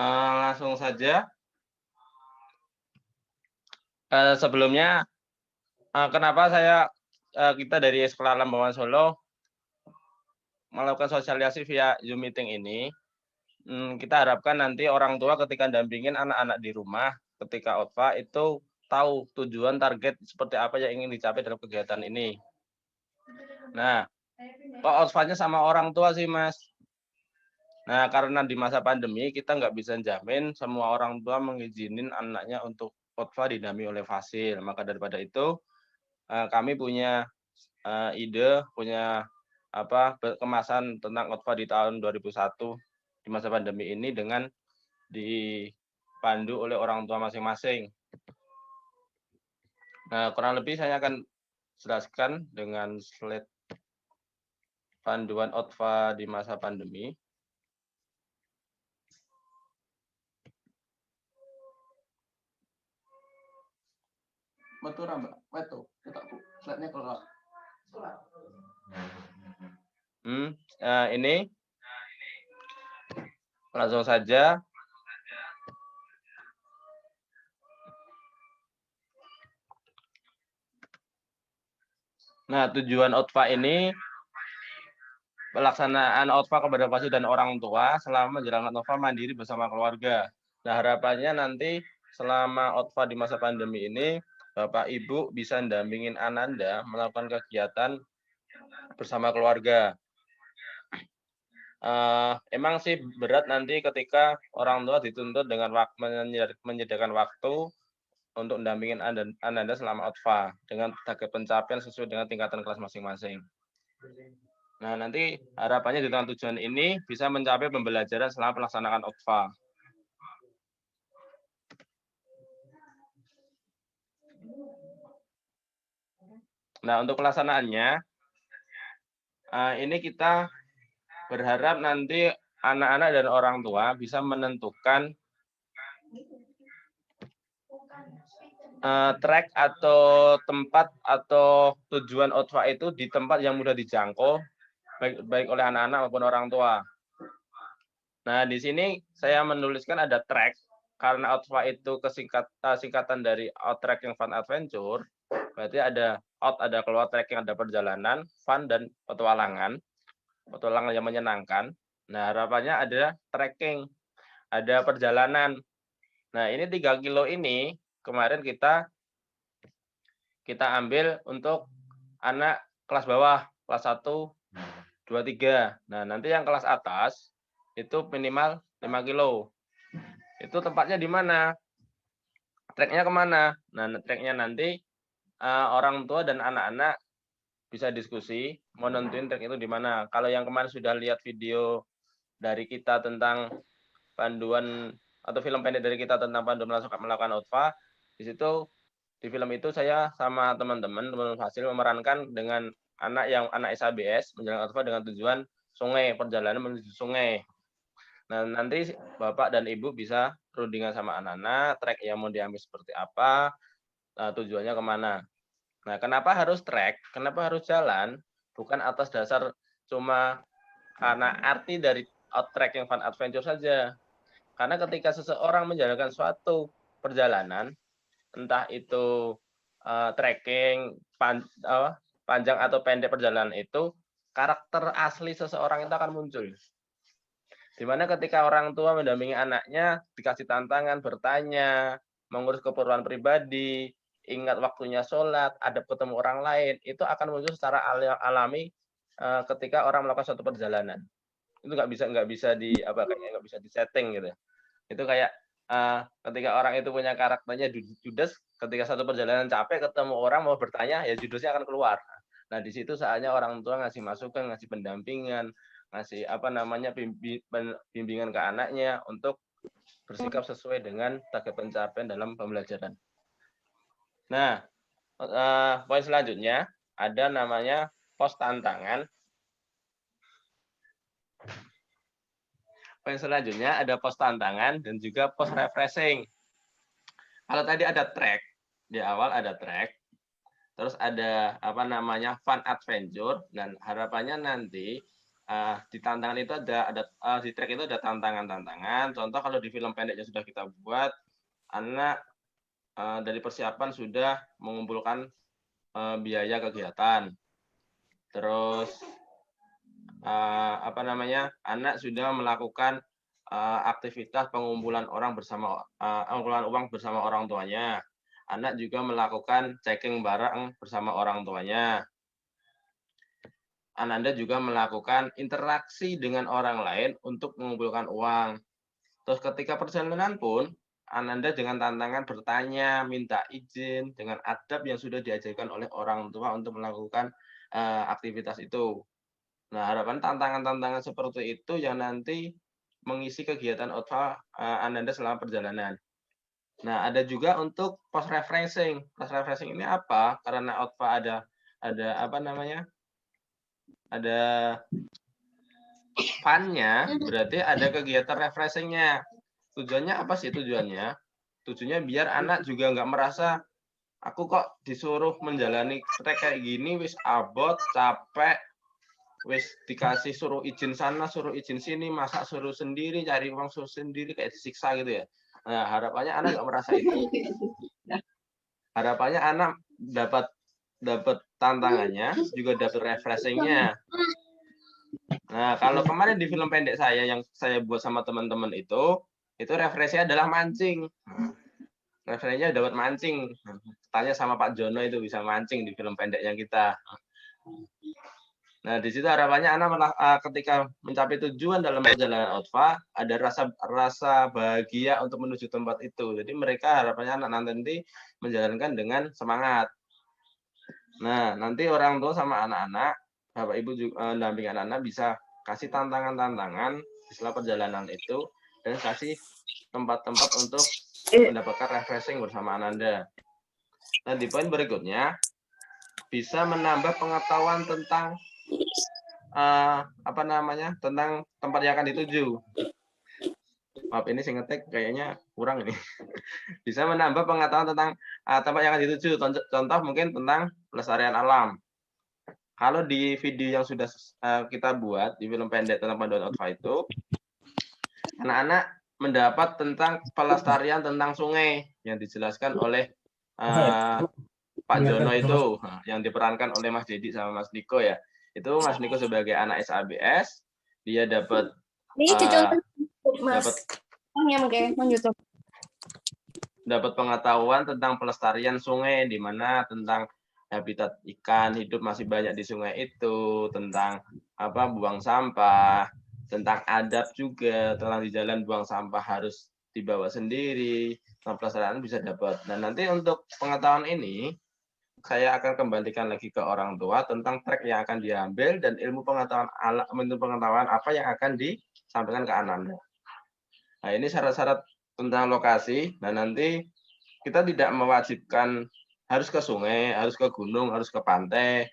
Langsung saja. Sebelumnya, kenapa kita dari Sekolah Alam Bawang Solo melakukan sosialisasi via Zoom meeting ini. Kita harapkan nanti orang tua ketika dampingin anak-anak di rumah, ketika OTFA itu tahu tujuan target seperti apa yang ingin dicapai dalam kegiatan ini. Nah, kok OTFA-nya sama orang tua sih, Mas? Nah, karena di masa pandemi kita nggak bisa jamin semua orang tua mengizinin anaknya untuk OTFA didampingi oleh Fasil. Maka daripada itu, kami punya ide, punya kemasan tentang OTFA di tahun 2001 di masa pandemi ini dengan dipandu oleh orang tua masing-masing. Nah, kurang lebih saya akan jelaskan dengan slide panduan OTFA di masa pandemi. Betul, Mbak. Betul. Kita slide-nya kalau ini langsung saja. Nah, tujuan OTFA ini pelaksanaan OTFA kepada pasien dan orang tua selama menjalankan OTFA mandiri bersama keluarga. Nah, harapannya nanti selama OTFA di masa pandemi ini, Bapak Ibu bisa mendampingin Ananda melakukan kegiatan bersama keluarga. Emang sih berat nanti ketika orang tua dituntut dengan menyediakan waktu untuk mendampingin Ananda selama OTFA dengan target pencapaian sesuai dengan tingkatan kelas masing-masing. Nah, nanti harapannya dengan tujuan ini bisa mencapai pembelajaran selama pelaksanaan OTFA. Nah, untuk pelaksanaannya, ini kita berharap nanti anak-anak dan orang tua bisa menentukan track atau tempat atau tujuan OTFA itu di tempat yang mudah dijangkau, baik oleh anak-anak maupun orang tua. Nah, di sini saya menuliskan ada track, karena OTFA itu singkatan dari Out Trekking Fun Adventure, berarti ada out, ada keluar, trekking, ada perjalanan, fun, dan petualangan yang menyenangkan. Nah, harapannya ada trekking, ada perjalanan. Nah, ini 3 kilo ini kemarin kita ambil untuk anak kelas bawah, kelas 1, 2, 3. Nah, nanti yang kelas atas itu minimal 5 kilo. Itu tempatnya di mana? Treknya kemana? Nah, treknya nanti orang tua dan anak-anak bisa diskusi mau nentuin trek itu di mana. Kalau yang kemarin sudah lihat video dari kita tentang panduan atau film pendek dari kita tentang panduan melakukan OTFA, di situ di film itu saya sama teman-teman Fasil memerankan dengan anak SABS menjalankan OTFA dengan tujuan sungai, perjalanan menuju sungai. Nah, nanti Bapak dan Ibu bisa rundingan sama anak-anak, trek yang mau diambil seperti apa, tujuannya kemana. Nah, kenapa harus trek? Kenapa harus jalan? Bukan atas dasar cuma karena arti dari Out Trekking Fun Adventure saja. Karena ketika seseorang menjalankan suatu perjalanan, entah itu trekking, panjang atau pendek perjalanan itu, karakter asli seseorang itu akan muncul. Dimana ketika orang tua mendampingi anaknya, dikasih tantangan, bertanya, mengurus keperluan pribadi, ingat waktunya sholat, adab ketemu orang lain, itu akan muncul secara alami ketika orang melakukan suatu perjalanan. Itu nggak bisa disetting gitu. Itu kayak ketika orang itu punya karakternya judes, ketika satu perjalanan capek ketemu orang mau bertanya, ya judesnya akan keluar. Nah, di situ saatnya orang tua ngasih masukan, ngasih pendampingan, ngasih bimbingan ke anaknya untuk bersikap sesuai dengan target pencapaian dalam pembelajaran. Nah, poin selanjutnya ada namanya pos tantangan. Poin selanjutnya ada pos tantangan dan juga pos refreshing. Kalau tadi ada track, di awal ada track, terus ada fun adventure, dan harapannya nanti di tantangan itu di track itu ada tantangan-tantangan. Contoh kalau di film pendek yang sudah kita buat, anak dari persiapan sudah mengumpulkan biaya kegiatan. Terus anak sudah melakukan aktivitas pengumpulan uang bersama orang tuanya. Anak juga melakukan checking barang bersama orang tuanya. Ananda juga melakukan interaksi dengan orang lain untuk mengumpulkan uang. Terus ketika perjalanan pun, Ananda dengan tantangan bertanya, minta izin, dengan adab yang sudah diajarkan oleh orang tua untuk melakukan aktivitas itu. Nah, harapan tantangan-tantangan seperti itu yang nanti mengisi kegiatan OTFA Ananda selama perjalanan. Nah, ada juga untuk post refreshing. Post refreshing ini apa? Karena OTFA ada fun-nya, berarti ada kegiatan refreshing-nya. Tujuannya apa sih tujuannya? Tujuannya biar anak juga nggak merasa, aku kok disuruh menjalani trek kayak gini, wis abot, capek, wis dikasih suruh izin sana, suruh izin sini, masak suruh sendiri, cari uang suruh sendiri, kayak disiksa gitu ya. Nah, harapannya anak nggak merasa itu. Harapannya anak dapat tantangannya, juga dapat refreshing-nya. Nah, kalau kemarin di film pendek saya yang saya buat sama teman-teman itu referensinya adalah mancing. Referensinya dapat mancing. Tanya sama Pak Jono itu bisa mancing di film pendek yang kita. Nah, di situ harapannya anak ketika mencapai tujuan dalam perjalanan OTFA, ada rasa bahagia untuk menuju tempat itu. Jadi mereka harapannya anak nanti menjalankan dengan semangat. Nah, nanti orang tua sama anak-anak, Bapak Ibu juga damping anak-anak bisa kasih tantangan-tantangan setelah perjalanan itu dan kasih tempat-tempat untuk mendapatkan refreshing bersama Ananda. Nah, di poin berikutnya bisa menambah pengetahuan tentang tentang tempat yang akan dituju. Maaf, ini saya ngetik kayaknya kurang ini. Bisa menambah pengetahuan tentang tempat yang akan dituju. Contoh mungkin tentang pelestarian alam. Kalau di video yang sudah kita buat di film pendek tentang panduan OTFA itu, anak-anak mendapat tentang pelestarian tentang sungai yang dijelaskan oleh Pak Jono itu, yang diperankan oleh Mas Dedi sama Mas Niko ya. Itu Mas Niko sebagai anak SABS, dia dapat dapat pengetahuan tentang pelestarian sungai, di mana tentang habitat ikan hidup masih banyak di sungai itu, tentang buang sampah, tentang adab juga, tentang di jalan buang sampah harus dibawa sendiri, tentang pelestarian bisa dapat. Dan nanti untuk pengetahuan ini, saya akan kembalikan lagi ke orang tua tentang trek yang akan diambil dan ilmu pengetahuan apa yang akan disampaikan ke anak. Nah, ini syarat-syarat tentang lokasi. Nah, nanti kita tidak mewajibkan harus ke sungai, harus ke gunung, harus ke pantai,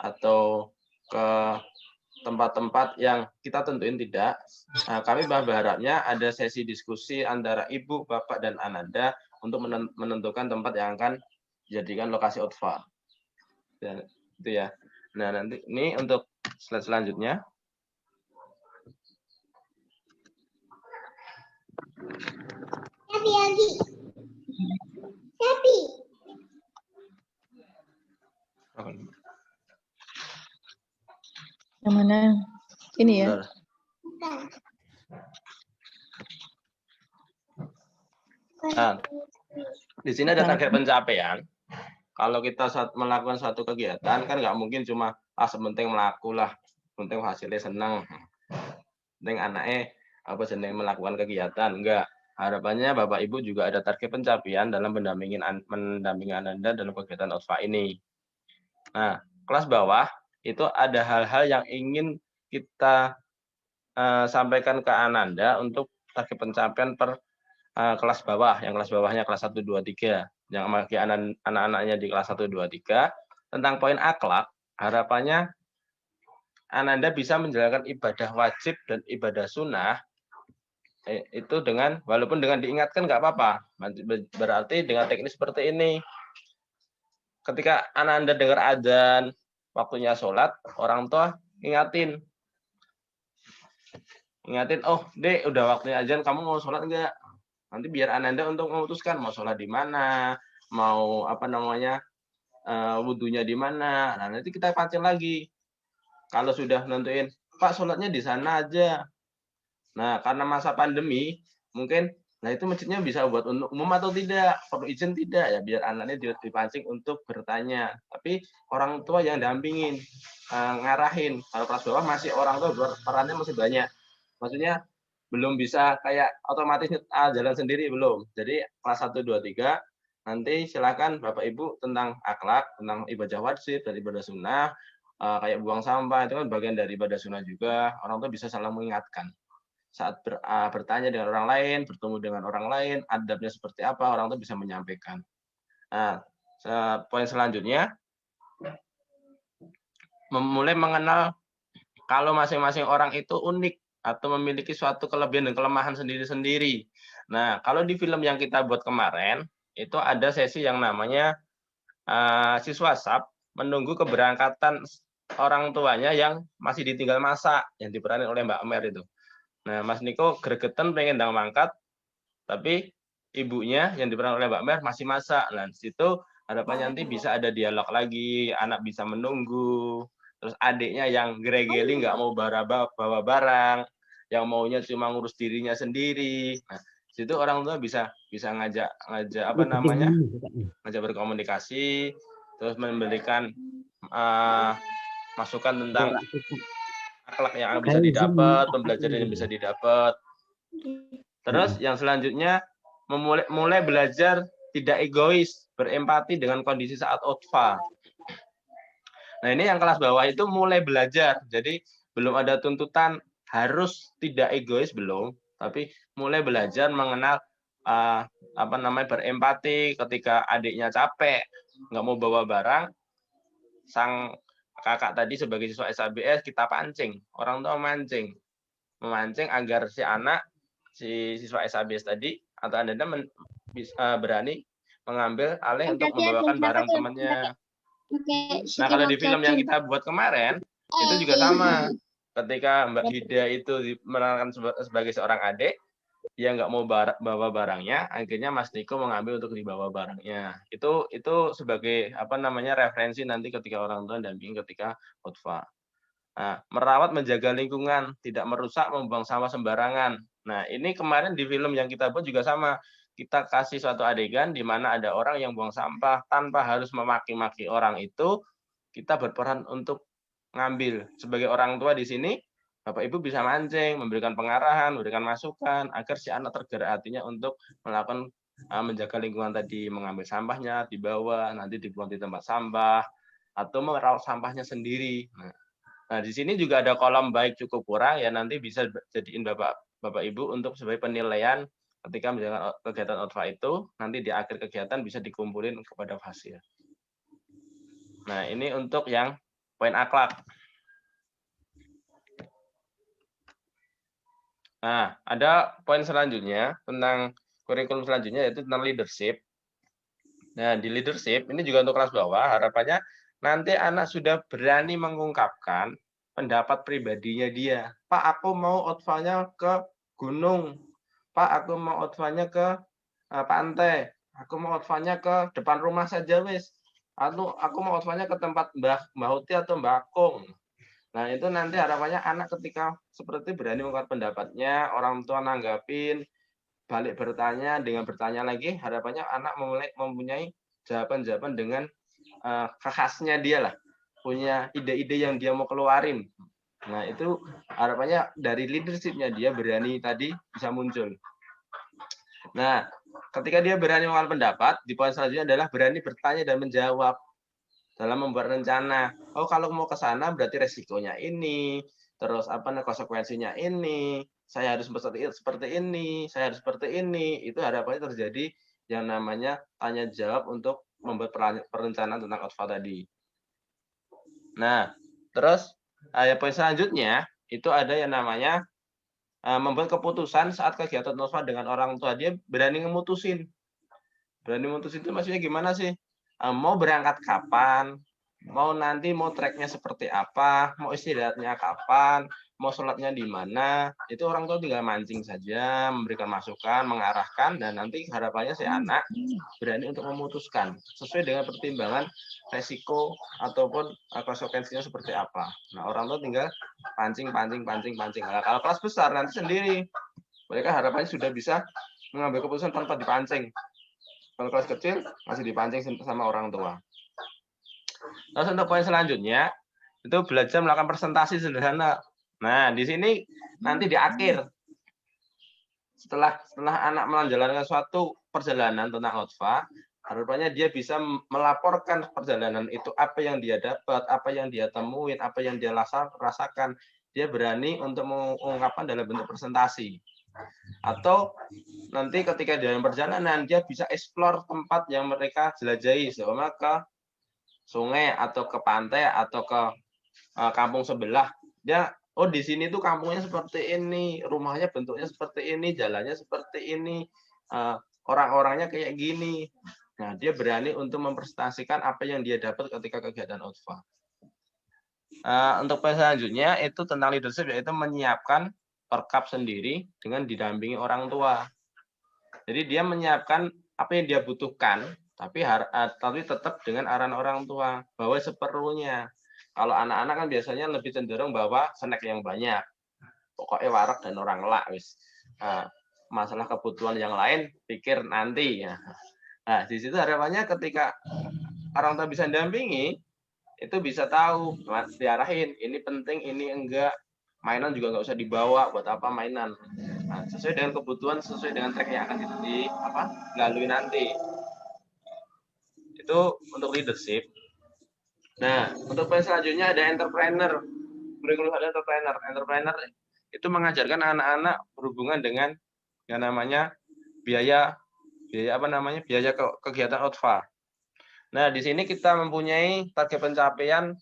atau ke tempat-tempat yang kita tentuin tidak. Nah, kami berharapnya ada sesi diskusi antara Ibu, Bapak, dan Ananda untuk menentukan tempat yang akan dijadikan lokasi OTFA. Dan itu ya. Nah, nanti ini untuk slide selanjutnya. Yang mana? Ini ya. Nah, di sini ada target pencapaian. Kalau kita melakukan suatu kegiatan kan nggak mungkin cuma sepenting melaku lah, penting hasilnya senang, penting anaknya senang melakukan kegiatan, enggak. Harapannya Bapak Ibu juga ada target pencapaian dalam mendampingi Anda dalam kegiatan OTFA ini. Nah, kelas bawah itu ada hal-hal yang ingin kita sampaikan ke Ananda untuk target pencapaian per kelas bawah, yang kelas bawahnya kelas 1, 2, 3, yang bagi anak-anaknya di kelas 1, 2, 3, tentang poin akhlak, harapannya Ananda bisa menjalankan ibadah wajib dan ibadah sunnah, itu walaupun dengan diingatkan nggak apa-apa, berarti dengan teknik seperti ini, ketika Ananda dengar adzan, waktunya sholat, orang tua ingatin, ingatin, oh Dek, udah waktunya azan, kamu mau sholat enggak? Nanti biar Ananda untuk memutuskan mau sholat di mana, mau apa namanya, wudhunya di mana. Nah, nanti kita pancing lagi. Kalau sudah nentuin, Pak sholatnya di sana aja. Nah, karena masa pandemi, mungkin, nah itu masjidnya bisa buat untuk umum atau tidak, perlu izin tidak ya, biar anaknya dipancing untuk bertanya. Tapi orang tua yang dampingin, ngarahin. Kalau kelas bawah masih orang tua perannya masih banyak. Maksudnya belum bisa kayak otomatis jalan sendiri belum. Jadi kelas 1, 2, 3 nanti silakan Bapak Ibu tentang akhlak, tentang ibadah wajib dan ibadah sunnah, kayak buang sampah itu kan bagian dari ibadah sunnah juga. Orang tua bisa saling mengingatkan. Saat bertanya dengan orang lain, bertemu dengan orang lain, adabnya seperti apa, orang tua bisa menyampaikan. Nah, poin selanjutnya, mulai mengenal kalau masing-masing orang itu unik atau memiliki suatu kelebihan dan kelemahan sendiri-sendiri. Nah, kalau di film yang kita buat kemarin, itu ada sesi yang namanya siswa SAP menunggu keberangkatan orang tuanya yang masih ditinggal masa, yang diperanin oleh Mbak Mer itu. Nah, Mas Niko gregetan pengen ndang mangkat, tapi ibunya yang diperan oleh Mbak Mer masih masak. Nah, di situ harapannya nanti bisa ada dialog lagi, anak bisa menunggu, terus adiknya yang gregeli nggak mau bawa barang, yang maunya cuma ngurus dirinya sendiri. Nah, di situ orang tua bisa ngajak apa namanya? Ngajak berkomunikasi, terus memberikan masukan tentang akhlak yang bisa didapat, pembelajaran yang bisa didapat. Terus yang selanjutnya mulai belajar tidak egois, berempati dengan kondisi saat otfa. Nah, ini yang kelas bawah itu mulai belajar. Jadi belum ada tuntutan harus tidak egois belum, tapi mulai belajar mengenal apa namanya berempati ketika adiknya capek, nggak mau bawa barang, sang kakak tadi sebagai siswa SABS kita pancing, orang tua memancing agar si siswa SABS tadi atau Anda berani mengambil alih untuk membawakan barang temannya. Nah, kalau di film yang kita buat kemarin, itu juga sama. Ketika Mbak Hida itu memerankan sebagai seorang adik, dia nggak mau bawa barangnya, akhirnya Mas Niko mengambil untuk dibawa barangnya. Itu sebagai apa namanya referensi nanti ketika orang tua damping ketika khutbah. Nah, merawat menjaga lingkungan, tidak merusak, membuang sampah sembarangan. Nah, ini kemarin di film yang kita buat juga sama. Kita kasih suatu adegan di mana ada orang yang buang sampah tanpa harus memaki-maki orang itu, kita berperan untuk ngambil. Sebagai orang tua di sini, Bapak Ibu bisa mancing, memberikan pengarahan, memberikan masukan, agar si anak tergerak hatinya untuk melakukan menjaga lingkungan tadi, mengambil sampahnya, dibawa, nanti dibuang di tempat sampah, atau merawat sampahnya sendiri. Nah, di sini juga ada kolom baik cukup kurang ya nanti bisa jadiin Bapak Ibu untuk sebagai penilaian ketika menjalankan kegiatan OTFA itu nanti di akhir kegiatan bisa dikumpulin kepada hasil. Nah, ini untuk yang poin akhlak. Nah, ada poin selanjutnya tentang kurikulum selanjutnya yaitu tentang leadership. Nah, di leadership ini juga untuk kelas bawah harapannya nanti anak sudah berani mengungkapkan pendapat pribadinya dia. Pak, aku mau outfanya ke gunung. Pak, aku mau outfanya ke pantai. Aku mau outfanya ke depan rumah saja, wis. Aku mau outfanya ke tempat Mbah Uti atau Mbah Kung. Nah, itu nanti harapannya anak ketika seperti berani mengungkapkan pendapatnya, orang tua nanggapin, balik bertanya, dengan bertanya lagi, harapannya anak mempunyai jawaban-jawaban dengan khasnya dia lah, punya ide-ide yang dia mau keluarin. Nah, itu harapannya dari leadership-nya dia berani tadi bisa muncul. Nah, ketika dia berani mengeluarkan pendapat, di poin selanjutnya adalah berani bertanya dan menjawab dalam membuat rencana. Oh, kalau mau ke sana berarti resikonya ini, terus apa konsekuensinya ini, saya harus seperti ini, saya harus seperti ini. Itu harapannya terjadi yang namanya tanya jawab untuk membuat perencanaan tentang OTFA tadi. Nah, terus poin selanjutnya itu ada yang namanya membuat keputusan saat kegiatan OTFA dengan orang tua. Dia berani ngemutusin. Berani mutusin itu maksudnya gimana sih? Mau berangkat kapan? Mau nanti mau tracknya seperti apa? Mau istirahatnya kapan? mau sholatnya di mana, itu orang tua tinggal mancing saja, memberikan masukan, mengarahkan, dan nanti harapannya si anak berani untuk memutuskan sesuai dengan pertimbangan resiko ataupun konsekuensinya seperti apa. Nah, orang tua tinggal pancing. Nah, kalau kelas besar nanti sendiri, mereka harapannya sudah bisa mengambil keputusan tanpa dipancing. Kalau kelas kecil masih dipancing sama orang tua. Terus untuk poin selanjutnya itu belajar melakukan presentasi sederhana. Nah, di sini nanti di akhir setelah anak menjalankan suatu perjalanan tentang khotbah, harapannya dia bisa melaporkan perjalanan itu, apa yang dia dapat, apa yang dia temuin, apa yang dia rasakan. Dia berani untuk mengungkapkan dalam bentuk presentasi. Atau nanti ketika dalam perjalanan dia bisa explore tempat yang mereka jelajahi, seumpama ke sungai atau ke pantai atau ke kampung sebelah. Dia di sini tuh kampungnya seperti ini, rumahnya bentuknya seperti ini, jalannya seperti ini, orang-orangnya kayak gini. Nah, dia berani untuk mempresentasikan apa yang dia dapat ketika kegiatan khotbah. Untuk poin selanjutnya itu tentang leadership, yaitu menyiapkan perkap sendiri dengan didampingi orang tua. Jadi dia menyiapkan apa yang dia butuhkan, tapi tetap dengan arahan orang tua, bahwa seperlunya. Kalau anak-anak kan biasanya lebih cenderung bawa snack yang banyak. Pokoknya warak dan orang lak wis. Nah, masalah kebutuhan yang lain pikir nanti ya. Nah, di situ harapannya ketika orang tua bisa dampingi, itu bisa tahu, diarahin, ini penting, ini enggak. Mainan juga nggak usah dibawa, buat apa mainan. Nah, sesuai dengan kebutuhan, sesuai dengan track yang akan dilalui nanti. Itu untuk leadership. Nah, untuk poin selanjutnya ada entrepreneur. Kurikulum entrepreneur. Entrepreneur itu mengajarkan anak-anak berhubungan dengan yang namanya biaya kegiatan khotbah. Nah, di sini kita mempunyai target pencapaian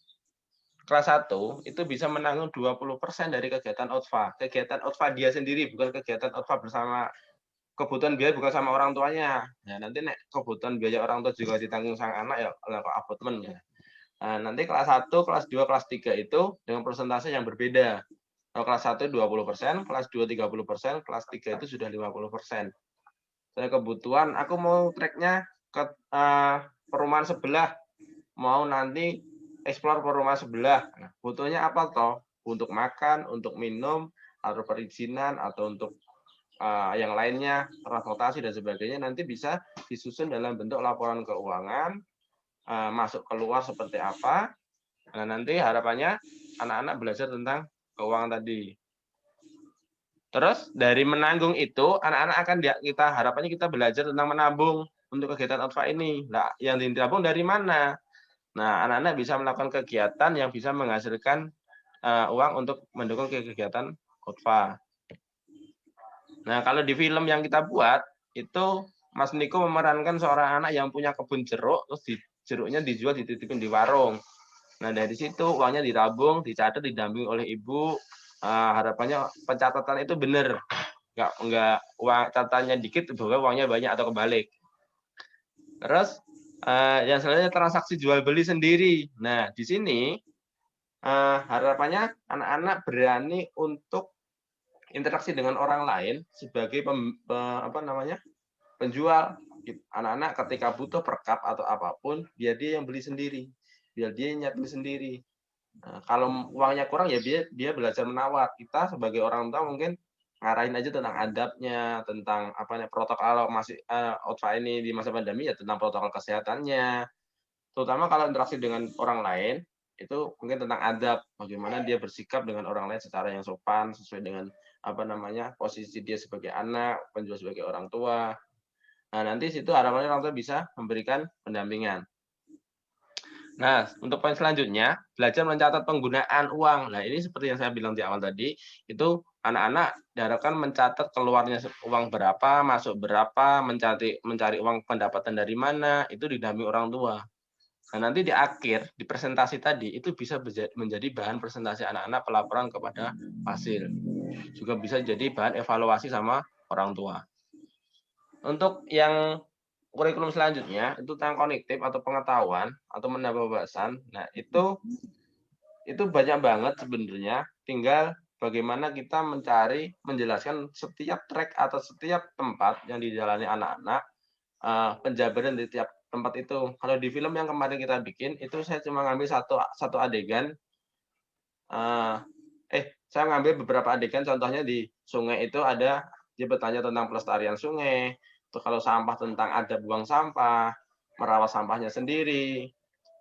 kelas 1 itu bisa menanggung 20% dari kegiatan khotbah. Kegiatan khotbah dia sendiri, bukan kegiatan khotbah bersama kebutuhan biaya bukan sama orang tuanya. Nah, nanti kebutuhan biaya orang tua juga ditanggung sang anak ya, kalau abutmen ya. Nah, nanti kelas 1, kelas 2, kelas 3 itu dengan persentase yang berbeda. Kalau kelas 1 20%, kelas 2 30%, kelas 3 itu sudah 50%. Saya kebutuhan, aku mau tracknya ke perumahan sebelah, mau nanti explore perumahan sebelah. Nah, butuhnya apa toh? Untuk makan, untuk minum, atau perizinan, atau untuk yang lainnya, transportasi dan sebagainya, nanti bisa disusun dalam bentuk laporan keuangan, masuk keluar seperti apa. Nah, nanti harapannya anak-anak belajar tentang keuangan tadi. Terus dari menanggung itu, anak-anak akan harapannya kita belajar tentang menabung untuk kegiatan khotbah ini. Nah, yang ditabung dari mana? Nah, anak-anak bisa melakukan kegiatan yang bisa menghasilkan uang untuk mendukung kegiatan khotbah. Nah, kalau di film yang kita buat, itu Mas Niko memerankan seorang anak yang punya kebun jeruk, terus jeruknya dijual, dititipin di warung. Nah, dari situ uangnya ditabung, dicatat, didampingi oleh ibu. Harapannya pencatatan itu benar. Enggak uang catatannya dikit, bahwa uangnya banyak atau kebalik. Terus, yang selanjutnya transaksi jual beli sendiri. Nah, di sini harapannya anak-anak berani untuk interaksi dengan orang lain sebagai penjual. Anak-anak ketika butuh perkap atau apapun, biar dia yang beli sendiri, biar dia yang nyetel sendiri. Nah, kalau uangnya kurang ya dia belajar menawar. Kita sebagai orang tua mungkin ngarahin aja tentang adabnya, tentang protokol kalau masih khotbah ini di masa pandemi ya tentang protokol kesehatannya. Terutama kalau interaksi dengan orang lain itu mungkin tentang adab, bagaimana dia bersikap dengan orang lain secara yang sopan sesuai dengan posisi dia sebagai anak, penjual sebagai orang tua. Nah, nanti situ harapannya orang tua bisa memberikan pendampingan. Nah, untuk poin selanjutnya, belajar mencatat penggunaan uang. Nah, ini seperti yang saya bilang di awal tadi, itu anak-anak diharapkan mencatat keluarnya uang berapa, masuk berapa, mencari uang pendapatan dari mana, itu didampingi orang tua. Nah, nanti di akhir, di presentasi tadi, itu bisa menjadi bahan presentasi anak-anak pelaporan kepada hasil. Juga bisa jadi bahan evaluasi sama orang tua. Untuk yang kurikulum selanjutnya itu tentang kognitif atau pengetahuan atau menambah wawasan. Nah, itu banyak banget sebenarnya. Tinggal bagaimana kita menjelaskan setiap track atau setiap tempat yang dijalani anak-anak, penjabaran di tiap tempat itu. Kalau di film yang kemarin kita bikin, itu saya cuma ngambil satu adegan, saya ngambil beberapa adegan, contohnya di sungai itu ada, dia bertanya tentang pelestarian sungai, terus kalau sampah tentang ada buang sampah, merawat sampahnya sendiri.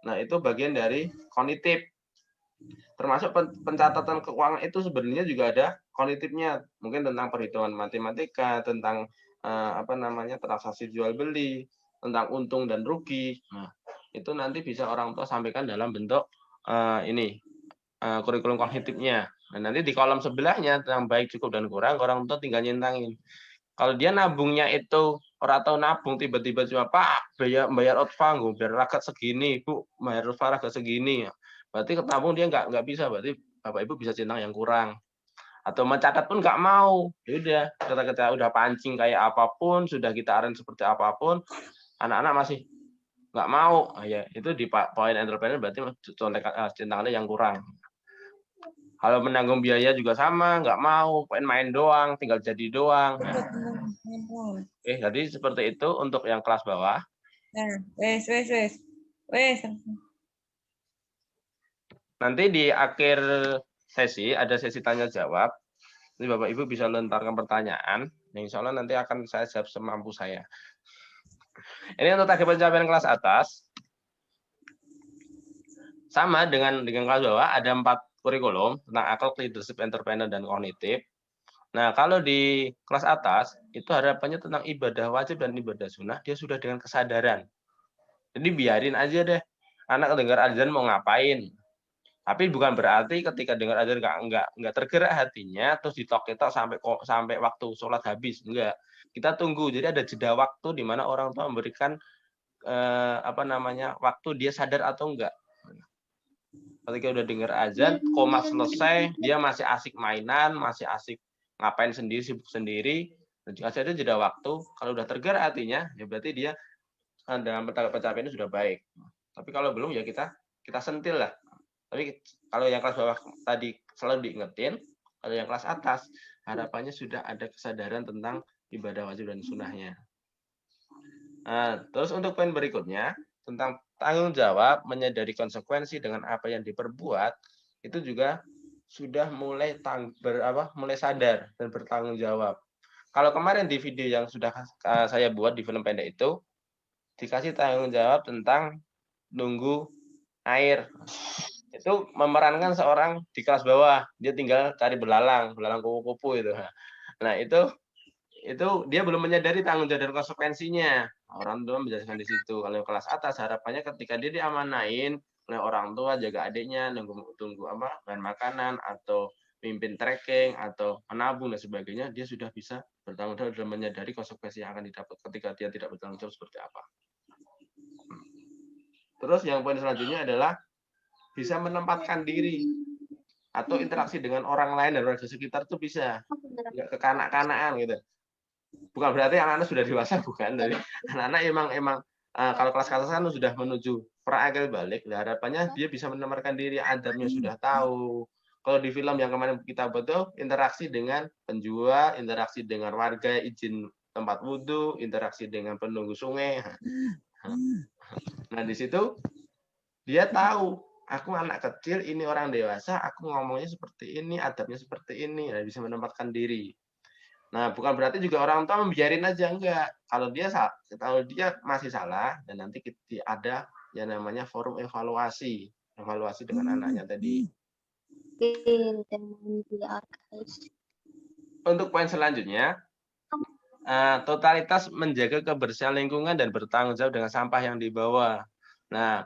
Nah, itu bagian dari kognitif. Termasuk pencatatan keuangan itu sebenarnya juga ada kognitifnya, mungkin tentang perhitungan matematika, tentang transaksi jual beli, tentang untung dan rugi. Nah, itu nanti bisa orang tua sampaikan dalam bentuk kurikulum kognitifnya. Nah, nanti di kolom sebelahnya tentang baik, cukup, dan kurang, orang tua tinggal nyentangin. Kalau dia nabungnya itu orang tahu nabung, tiba-tiba cuma, Pak, bayar outfang, biar rakyat segini, Bu, bayar outfang rakyat segini. Berarti ketabung dia nggak bisa, berarti Bapak Ibu bisa centang yang kurang. Atau mencatat pun nggak mau. Ya udah, kita udah pancing kayak apapun, sudah kita arrange seperti apapun, anak-anak masih nggak mau. Ya itu di poin entrepreneur berarti centangannya yang kurang. Kalau menanggung biaya juga sama, nggak mau, pengen main doang, tinggal jadi doang. Jadi seperti itu untuk yang kelas bawah. Nah, wes. Nanti di akhir sesi ada sesi tanya jawab. Jadi Bapak Ibu bisa lontarkan pertanyaan. Insya Allah nanti akan saya jawab semampu saya. Ini untuk target pencapaian kelas atas. Sama dengan kelas bawah, ada 4 kurikulum tentang akhlak, leadership, entrepreneur, dan kognitif. Nah, kalau di kelas atas, itu harapannya tentang ibadah wajib dan ibadah sunnah, dia sudah dengan kesadaran. Jadi biarin aja deh, anak dengar azan mau ngapain. Tapi bukan berarti ketika dengar azan nggak tergerak hatinya, terus ditok-tok sampai waktu sholat habis. Enggak. Kita tunggu. Jadi ada jeda waktu di mana orang tua memberikan waktu dia sadar atau enggak. Ketika udah dengar azan, komat selesai, dia masih asik mainan, masih asik ngapain sendiri, sibuk sendiri. Kasih ada jeda waktu. Kalau udah tergerak hatinya, ya berarti dia dalam pencapaian ini sudah baik. Tapi kalau belum ya kita sentil lah. Tapi kalau yang kelas bawah tadi selalu diingetin, kalau yang kelas atas harapannya sudah ada kesadaran tentang ibadah wajib dan sunnahnya. Nah, terus untuk poin berikutnya tentang tanggung jawab, menyadari konsekuensi dengan apa yang diperbuat, itu juga sudah mulai sadar dan bertanggung jawab. Kalau kemarin di video yang sudah saya buat di film pendek itu, dikasih tanggung jawab tentang nunggu air. Itu memerankan seorang di kelas bawah, dia tinggal cari belalang kupu-kupu itu. Nah, itu dia belum menyadari tanggung jawab dan konsekuensinya. Orang tua menjelaskan di situ. Kalau kelas atas harapannya ketika dia diamanain oleh orang tua jaga adiknya, tunggu bahan makanan atau pimpin trekking atau menabung dan sebagainya, dia sudah bisa bertanggung jawab dan menyadari konsekuensi yang akan didapat ketika dia tidak bertanggung jawab seperti apa. Terus yang poin selanjutnya adalah bisa menempatkan diri atau interaksi dengan orang lain dan warga sekitar itu bisa, nggak kekanak-kanakan gitu. Bukan berarti anak-anak sudah dewasa, bukan. Dari anak-anak emang kalau kelas atas kan sudah menuju pra-akil balik, harapannya dia bisa menempatkan diri, adabnya sudah tahu. Kalau di film yang kemarin kita buat tuh interaksi dengan penjual, interaksi dengan warga, izin tempat wudhu, interaksi dengan penunggu sungai. Nah, di situ dia tahu, aku anak kecil, ini orang dewasa, aku ngomongnya seperti ini, adabnya seperti ini, nah, bisa menempatkan diri. Nah, bukan berarti juga orang tua membiarin aja, enggak. Kalau dia masih salah, dan nanti ada yang namanya forum evaluasi dengan anaknya tadi. Untuk poin selanjutnya, totalitas menjaga kebersihan lingkungan dan bertanggung jawab dengan sampah yang dibawa. Nah,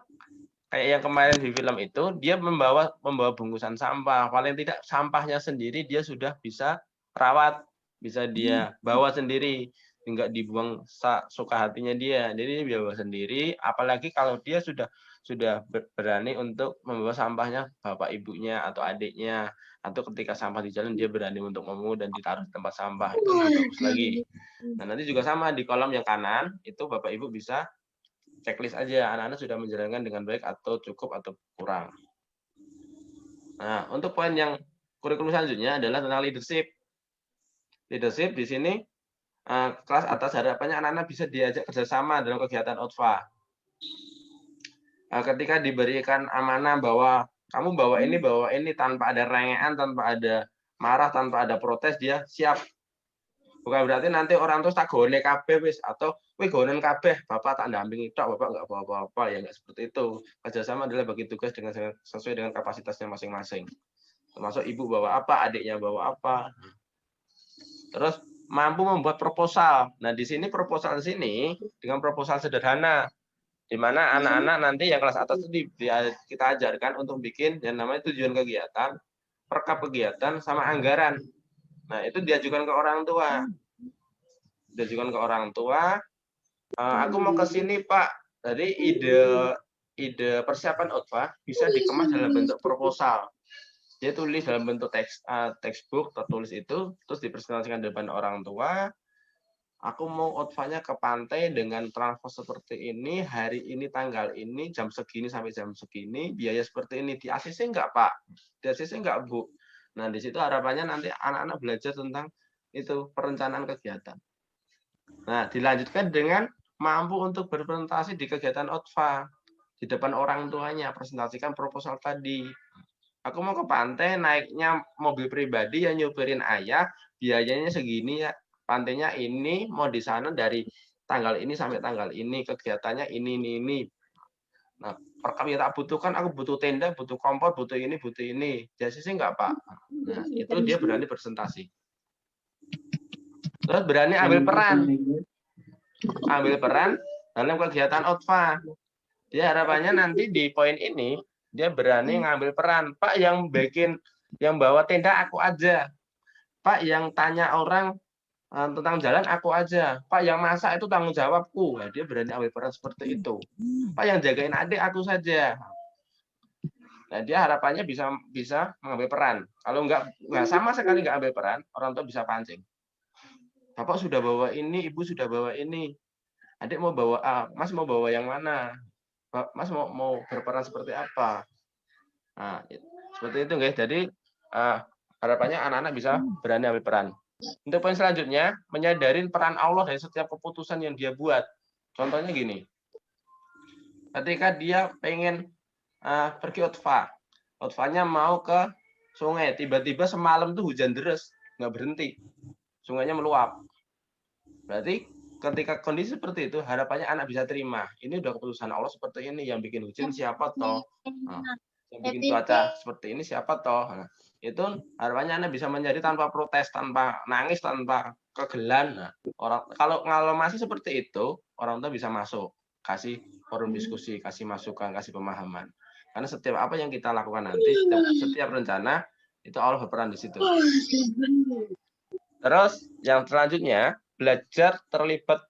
kayak yang kemarin di film itu, dia membawa bungkusan sampah. Paling tidak sampahnya sendiri dia sudah bisa rawat, bisa dia bawa sendiri, enggak dibuang suka hatinya dia. Jadi dia bawa sendiri, apalagi kalau dia sudah berani untuk membawa sampahnya bapak ibunya atau adiknya, atau ketika sampah di jalan dia berani untuk memungut dan ditaruh di tempat sampah, itu lebih bagus lagi. Nah, nanti juga sama di kolom yang kanan itu bapak ibu bisa checklist aja, anak-anak sudah menjalankan dengan baik atau cukup atau kurang. Nah, untuk poin yang kurikulum selanjutnya adalah tentang leadership. Leadership di sini kelas atas harapannya anak-anak bisa diajak kerjasama dalam kegiatan OTFA. Ketika diberikan amanah bahwa kamu bawa ini tanpa ada rengean, tanpa ada marah, tanpa ada protes, dia siap. Bukan berarti nanti orang terus tak gone kabeh wis atau kowe gonen kabeh, bapak tak ndampingi tok, bapak enggak apa-apa, ya enggak seperti itu. Kerjasama adalah bagi tugas dengan sesuai dengan kapasitasnya masing-masing. Termasuk ibu bawa apa, adiknya bawa apa. Terus mampu membuat proposal. Nah, di sini proposal di sini dengan proposal sederhana, di mana anak-anak nanti yang kelas atas itu kita ajarkan untuk bikin yang namanya tujuan kegiatan, perkap kegiatan, sama anggaran. Nah, itu diajukan ke orang tua. Diajukan ke orang tua, aku mau ke sini, Pak. Jadi ide persiapan OTFA bisa dikemas dalam bentuk proposal. Dia tulis dalam bentuk textbook, tertulis itu, terus dipresentasikan di depan orang tua. Aku mau OTFA-nya ke pantai dengan transport seperti ini, hari ini, tanggal ini, jam segini sampai jam segini, biaya seperti ini. Di ACC enggak, Pak? Di ACC enggak, Bu? Nah, di situ harapannya nanti anak-anak belajar tentang itu perencanaan kegiatan. Nah, dilanjutkan dengan mampu untuk berpresentasi di kegiatan OTFA di depan orang tuanya, presentasikan proposal tadi. Aku mau ke pantai, naiknya mobil pribadi yang nyupirin ayah, biayanya segini ya, pantainya ini, mau di sana dari tanggal ini sampai tanggal ini, kegiatannya ini. Nah, perkap yang tak butuhkan, aku butuh tenda, butuh kompor, butuh ini. Jadi sih enggak, Pak. Nah, itu dia berani presentasi. Terus berani ambil peran dalam kegiatan OTFA. Dia harapannya nanti di poin ini dia berani ngambil peran. Pak, yang bawa tenda aku aja. Pak, yang tanya orang tentang jalan aku aja. Pak, yang masak itu tanggung jawabku. Nah, dia berani ambil peran seperti itu. Pak, yang jagain adik aku saja. Nah, dia harapannya bisa mengambil peran. Kalau nggak sama sekali nggak ambil peran, orang tua bisa pancing. Bapak sudah bawa ini, ibu sudah bawa ini. Adik mau bawa A, Mas mau bawa yang mana? Mas mau berperan seperti apa? Nah, seperti itu guys. Jadi harapannya anak-anak bisa berani ambil peran. Untuk poin selanjutnya, menyadari peran Allah dari setiap keputusan yang dia buat. Contohnya gini. Ketika dia pengen pergi OTFA. OTFA-nya mau ke sungai, tiba-tiba semalam tuh hujan deras, nggak berhenti. Sungainya meluap. Berarti ketika kondisi seperti itu, harapannya anak bisa terima. Ini udah keputusan Allah seperti ini, yang bikin hujan siapa toh? Yang bikin cuaca seperti ini siapa toh? Nah, itu harapannya anak bisa menjadi tanpa protes, tanpa nangis, tanpa kegelan. Nah, kalau masih seperti itu, orang tua bisa masuk, kasih forum diskusi, kasih masukan, kasih pemahaman. Karena setiap apa yang kita lakukan nanti, setiap rencana itu Allah berperan di situ. Terus yang selanjutnya, belajar terlibat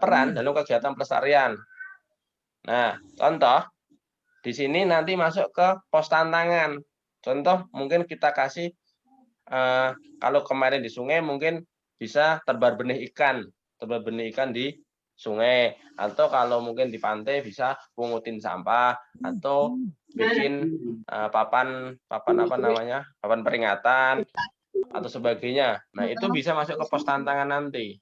peran dalam kegiatan pelestarian. Nah, contoh di sini nanti masuk ke pos tantangan. Contoh mungkin kita kasih kalau kemarin di sungai mungkin bisa tebar benih ikan di sungai, atau kalau mungkin di pantai bisa pungutin sampah atau bikin papan peringatan atau sebagainya. Nah, itu bisa masuk ke pos tantangan nanti,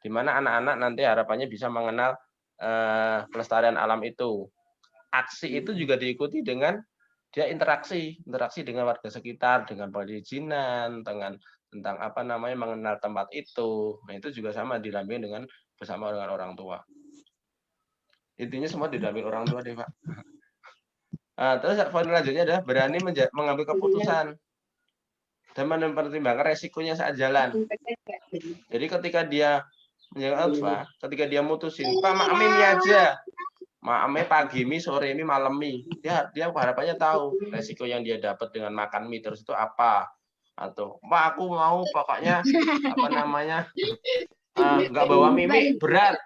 di mana anak-anak nanti harapannya bisa mengenal pelestarian alam itu. Aksi itu juga diikuti dengan dia interaksi dengan warga sekitar, dengan perizinan, tentang mengenal tempat itu. Nah, itu juga sama didampingi bersama dengan orang tua. Intinya semua didampingi orang tua deh, Pak. Terus poin selanjutnya adalah berani mengambil keputusan dan mempertimbangkan resikonya saat jalan. Jadi ketika dia ketika dia mutusin, Pak, makmi aja. Makmi pagi mie, sore mie, malam mie. Dia harapannya tahu resiko yang dia dapat dengan makan mie terus itu apa. Atau, Pak, aku mau pokoknya nggak bawa mie berat.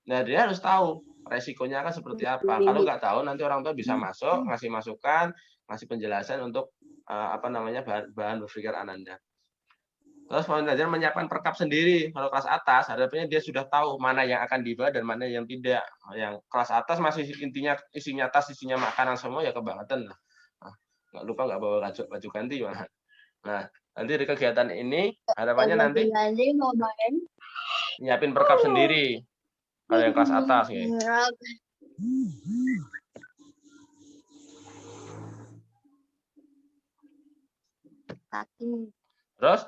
Nah, dia harus tahu resikonya kan seperti apa. Kalau nggak tahu, nanti orang tua bisa masuk, ngasih masukan, ngasih penjelasan untuk bahan berpikir Ananda. Terus belajar menyiapkan perkap sendiri. Kalau kelas atas, harapannya dia sudah tahu mana yang akan dibawa dan mana yang tidak. Yang kelas atas masih isinya tas, isinya makanan semua ya kebangetan lah. Nggak lupa nggak bawa baju ganti. Nah, nanti dari kegiatan ini harapannya nanti nyiapin perkap sendiri. Kalau yang kelas atas ya. Terus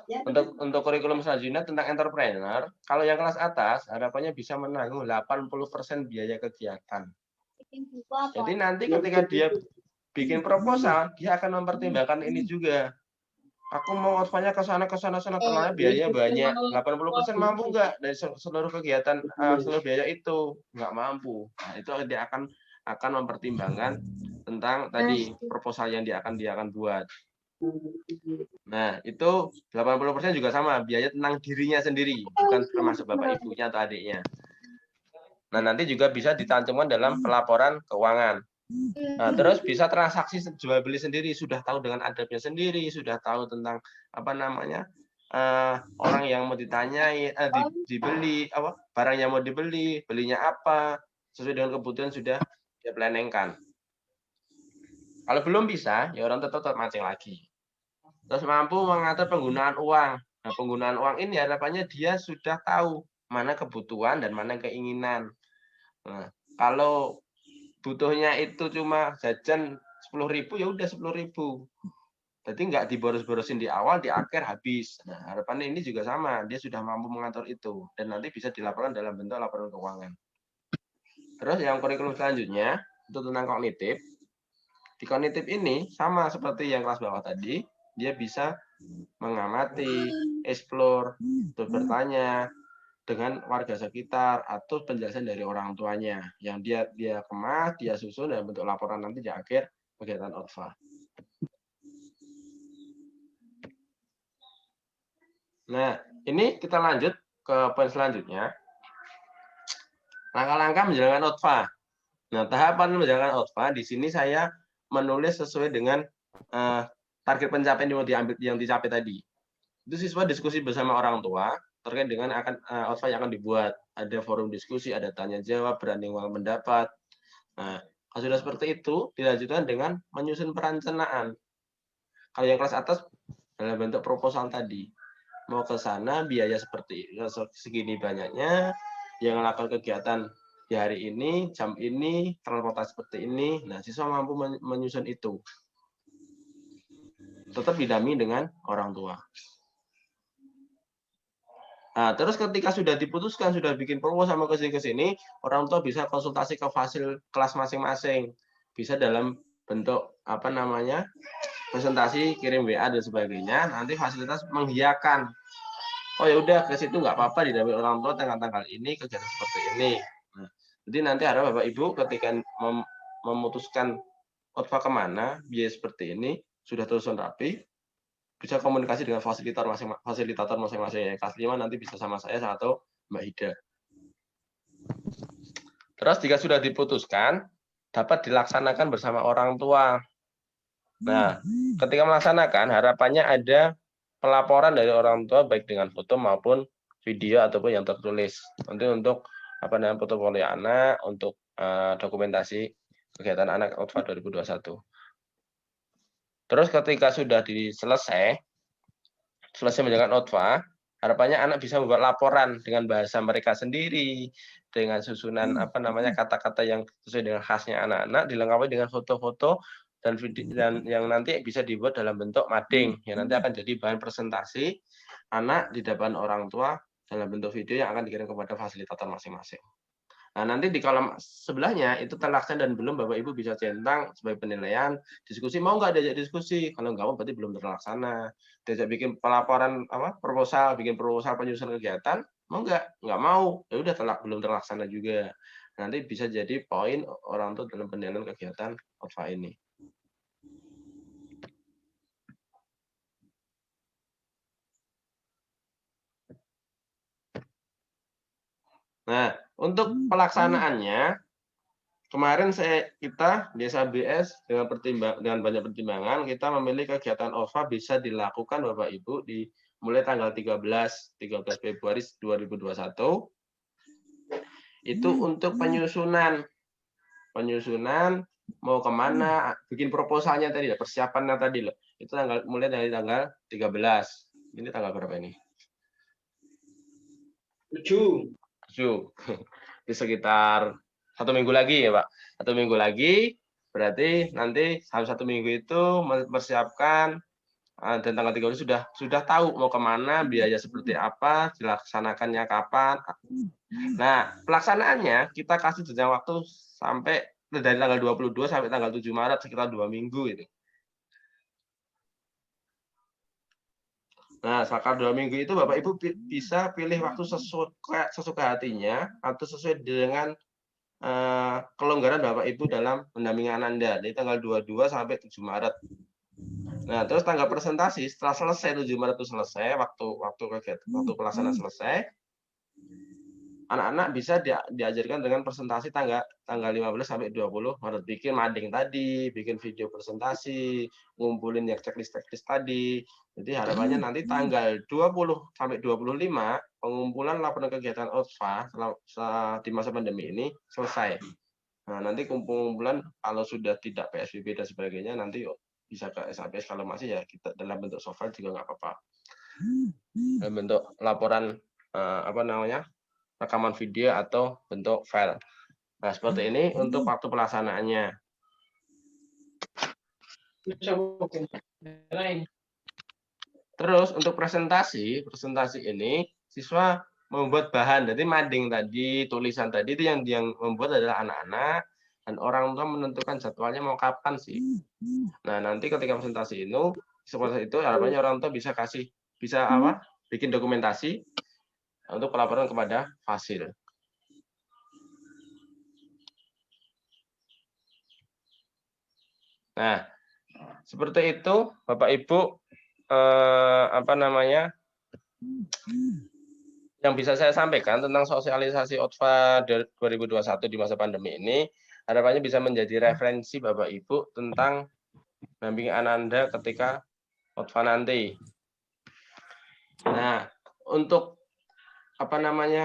untuk kurikulum selanjutnya tentang entrepreneur, kalau yang kelas atas harapannya bisa menanggung 80% biaya kegiatan. Jadi nanti ketika dia bikin proposal, dia akan mempertimbangkan ini juga. Aku mau outfitnya ke sana ternyata biayanya banyak. 80% mampu nggak dari seluruh kegiatan seluruh biaya itu? Nggak mampu. Nah, itu dia akan mempertimbangkan tentang tadi proposal yang dia akan buat. Nah, itu 80% juga sama, biaya tentang dirinya sendiri, bukan termasuk bapak ibunya atau adiknya. Nah, nanti juga bisa dicantumkan dalam pelaporan keuangan. Nah, terus bisa transaksi jual beli sendiri, sudah tahu dengan adabnya sendiri, sudah tahu tentang apa namanya orang yang mau ditanyai, dibeli apa barang yang mau dibeli, belinya apa, sesuai dengan kebutuhan sudah dia planningkan. Kalau belum bisa, ya orang tetap mancing lagi. Terus mampu mengatur penggunaan uang. Nah, penggunaan uang ini harapannya dia sudah tahu mana kebutuhan dan mana keinginan. Nah, kalau butuhnya itu cuma jajan 10.000 ya udah 10.000. Jadi nggak diboros-borosin di awal, di akhir habis. Nah, harapannya ini juga sama, dia sudah mampu mengatur itu dan nanti bisa dilaporkan dalam bentuk laporan keuangan. Terus yang kurikulum selanjutnya itu tentang kognitif. Di kognitif ini sama seperti yang kelas bawah tadi, dia bisa mengamati, explore, bertanya dengan warga sekitar atau penjelasan dari orang tuanya yang dia kemas, dia susun dalam bentuk laporan nanti di akhir kegiatan OTFA. Nah, ini kita lanjut ke poin selanjutnya. Langkah-langkah menjalankan OTFA. Nah, tahapan menjalankan OTFA di sini saya menulis sesuai dengan target pencapaian yang dicapai tadi. Itu siswa diskusi bersama orang tua terkait dengan OTFA yang akan dibuat. Ada forum diskusi, ada tanya jawab, berani mengeluarkan pendapat. Nah, kalau sudah seperti itu, dilanjutkan dengan menyusun perencanaan. Kalau yang kelas atas dalam bentuk proposal tadi. Mau ke sana, biaya seperti segini banyaknya, yang melakukan kegiatan di hari ini, jam ini, transportasi seperti ini. Nah, siswa mampu menyusun itu. Tetap didampingi dengan orang tua. Nah, terus ketika sudah diputuskan, sudah bikin proposal sama ke sini, orang tua bisa konsultasi ke fasil kelas masing-masing. Bisa dalam bentuk apa namanya? Presentasi, kirim WA dan sebagainya. Nanti fasilitas mengiyakan. Oh ya udah ke situ nggak apa-apa didampingi orang tua tanggal-tanggal ini kegiatan seperti ini. Nah, jadi nanti harap Bapak Ibu ketika memutuskan OTFA kemana, biaya seperti ini sudah tersusun rapi, bisa komunikasi dengan fasilitator masing-masing. Kelas 5 nanti bisa sama saya atau Mbak Hida. Terus jika sudah diputuskan, dapat dilaksanakan bersama orang tua. Nah, ketika melaksanakan, harapannya ada pelaporan dari orang tua baik dengan foto maupun video ataupun yang tertulis. Nanti untuk apa namanya portofolio anak, untuk dokumentasi kegiatan anak OTFA 2021. Terus ketika sudah selesai menjalankan OTFA, harapannya anak bisa membuat laporan dengan bahasa mereka sendiri, dengan susunan apa namanya kata-kata yang sesuai dengan khasnya anak-anak, dilengkapi dengan foto-foto dan video dan yang nanti bisa dibuat dalam bentuk mading yang nanti akan jadi bahan presentasi anak di depan orang tua dalam bentuk video yang akan dikirim kepada fasilitator masing-masing. Nah, nanti di kolom sebelahnya itu terlaksana dan belum, Bapak Ibu bisa centang sebagai penilaian. Diskusi mau nggak diajak diskusi? Kalau nggak mau berarti belum terlaksana. Diajak bikin pelaporan bikin proposal penyusunan kegiatan, mau nggak? Nggak mau. Ya udah belum terlaksana juga. Nanti bisa jadi poin orang tua dalam penilaian kegiatan OTFA ini. Nah, untuk pelaksanaannya kemarin kita di SBS dengan banyak pertimbangan kita memilih kegiatan OTFA bisa dilakukan Bapak Ibu mulai tanggal 13 Februari 2021 itu untuk penyusunan mau kemana, bikin proposalnya tadi, persiapannya tadi loh. Itu mulai dari tanggal 13. Ini tanggal berapa ini? 7. Di sekitar 1 minggu lagi ya Pak. 1 minggu lagi, berarti nanti satu minggu itu mempersiapkan dan tanggal 30 sudah tahu mau kemana, biaya seperti apa, dilaksanakannya kapan. Nah, pelaksanaannya kita kasih jeda waktu sampai dari tanggal 22 sampai tanggal 7 Maret sekitar 2 minggu itu. Nah, sekitar 2 minggu itu Bapak Ibu bisa pilih waktu sesuka hatinya atau sesuai dengan kelonggaran Bapak Ibu dalam pendampingan Anda dari tanggal 22 sampai 7 Maret. Nah, terus tanggal presentasi setelah selesai 7 Maret itu selesai, waktu pelaksanaan selesai, anak-anak bisa diajarkan dengan presentasi tanggal 15 sampai 20 Maret, bikin mading tadi, bikin video presentasi, ngumpulin yang checklist tadi. Jadi harapannya nanti tanggal 20 sampai 25 pengumpulan laporan kegiatan OSFA di masa pandemi ini selesai. Nah, nanti kumpulan kalau sudah tidak PSBB dan sebagainya nanti bisa ke SAPS, kalau masih ya kita dalam bentuk software juga nggak apa-apa. Dalam bentuk laporan rekaman video atau bentuk file. Nah, seperti ini untuk waktu pelaksanaannya. Terus untuk presentasi ini siswa membuat bahan, jadi mading tadi, tulisan tadi itu yang membuat adalah anak-anak, dan orang tua menentukan jadwalnya mau kapan sih. Nah, nanti ketika presentasi itu, seperti itu harapannya orang tua bisa bikin dokumentasi untuk pelaporan kepada Fasil. Nah, seperti itu Bapak Ibu yang bisa saya sampaikan tentang sosialisasi OTFA 2021 di masa pandemi ini, harapannya bisa menjadi referensi Bapak Ibu tentang mendampingi Anda ketika OTFA nanti. Nah, untuk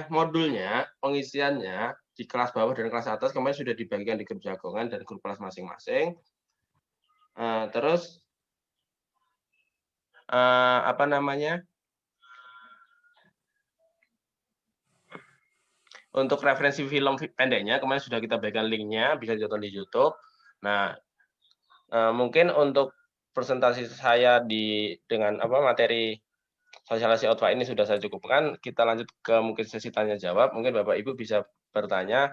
modulnya, pengisiannya di kelas bawah dan kelas atas kemarin sudah dibagikan di grup jagongan dan grup kelas masing-masing. Terus untuk referensi film pendeknya kemarin sudah kita bagikan linknya, bisa ditonton di YouTube. Nah, mungkin untuk presentasi saya dengan materi sosialisasi OTFA ini sudah saya cukupkan. Kita lanjut ke mungkin sesi tanya jawab. Mungkin Bapak Ibu bisa bertanya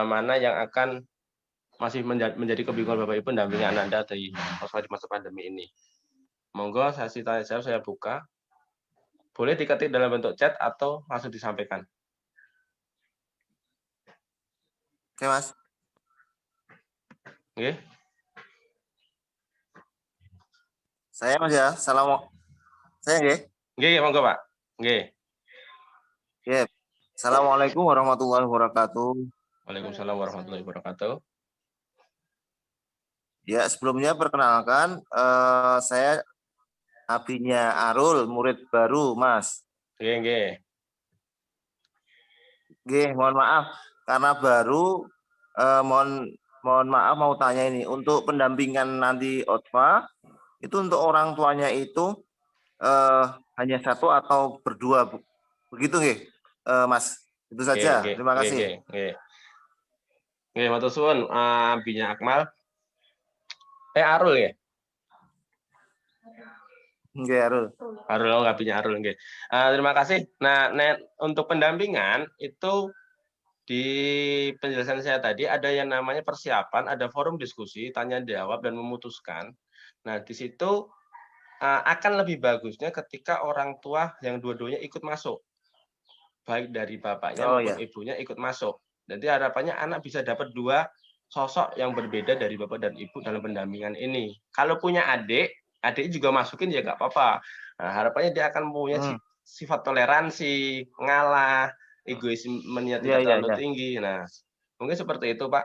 mana yang akan masih menjadi kebingungan Bapak Ibu mendampingi Anda di masa pandemi ini. Monggo sesi tanya jawab saya buka. Boleh diketik dalam bentuk chat atau langsung disampaikan. Oke, Mas. Oke. Saya Mas ya. Saya nggih. Nggih, monggo Pak. Nggih. Nggih. Assalamualaikum warahmatullahi wabarakatuh. Waalaikumsalam warahmatullahi wabarakatuh. Ya, sebelumnya perkenalkan saya Abinya Arul, murid baru, Mas. Nggih. Nggih, mohon maaf karena baru mohon maaf mau tanya ini, untuk pendampingan nanti OTFA itu untuk orang tuanya itu hanya satu atau berdua, begitu nggih, Mas? Itu saja. Terima kasih. Nggih, matur suwun, Abinya Akmal. Arul ya? Nggih, Arul. Arul, Abinya Arul nggih. Terima kasih. Nah, untuk pendampingan itu di penjelasan saya tadi ada yang namanya persiapan, ada forum diskusi, tanya jawab dan memutuskan. Nah, di situ akan lebih bagusnya ketika orang tua yang dua-duanya ikut masuk. Baik dari bapaknya maupun ibunya ikut masuk. Jadi harapannya anak bisa dapat dua sosok yang berbeda dari bapak dan ibu dalam pendampingan ini. Kalau punya adik juga masukin ya nggak apa-apa. Nah, harapannya dia akan punya sifat toleransi, ngalah, egoismenya tidak terlalu tinggi. Nah, mungkin seperti itu, Pak.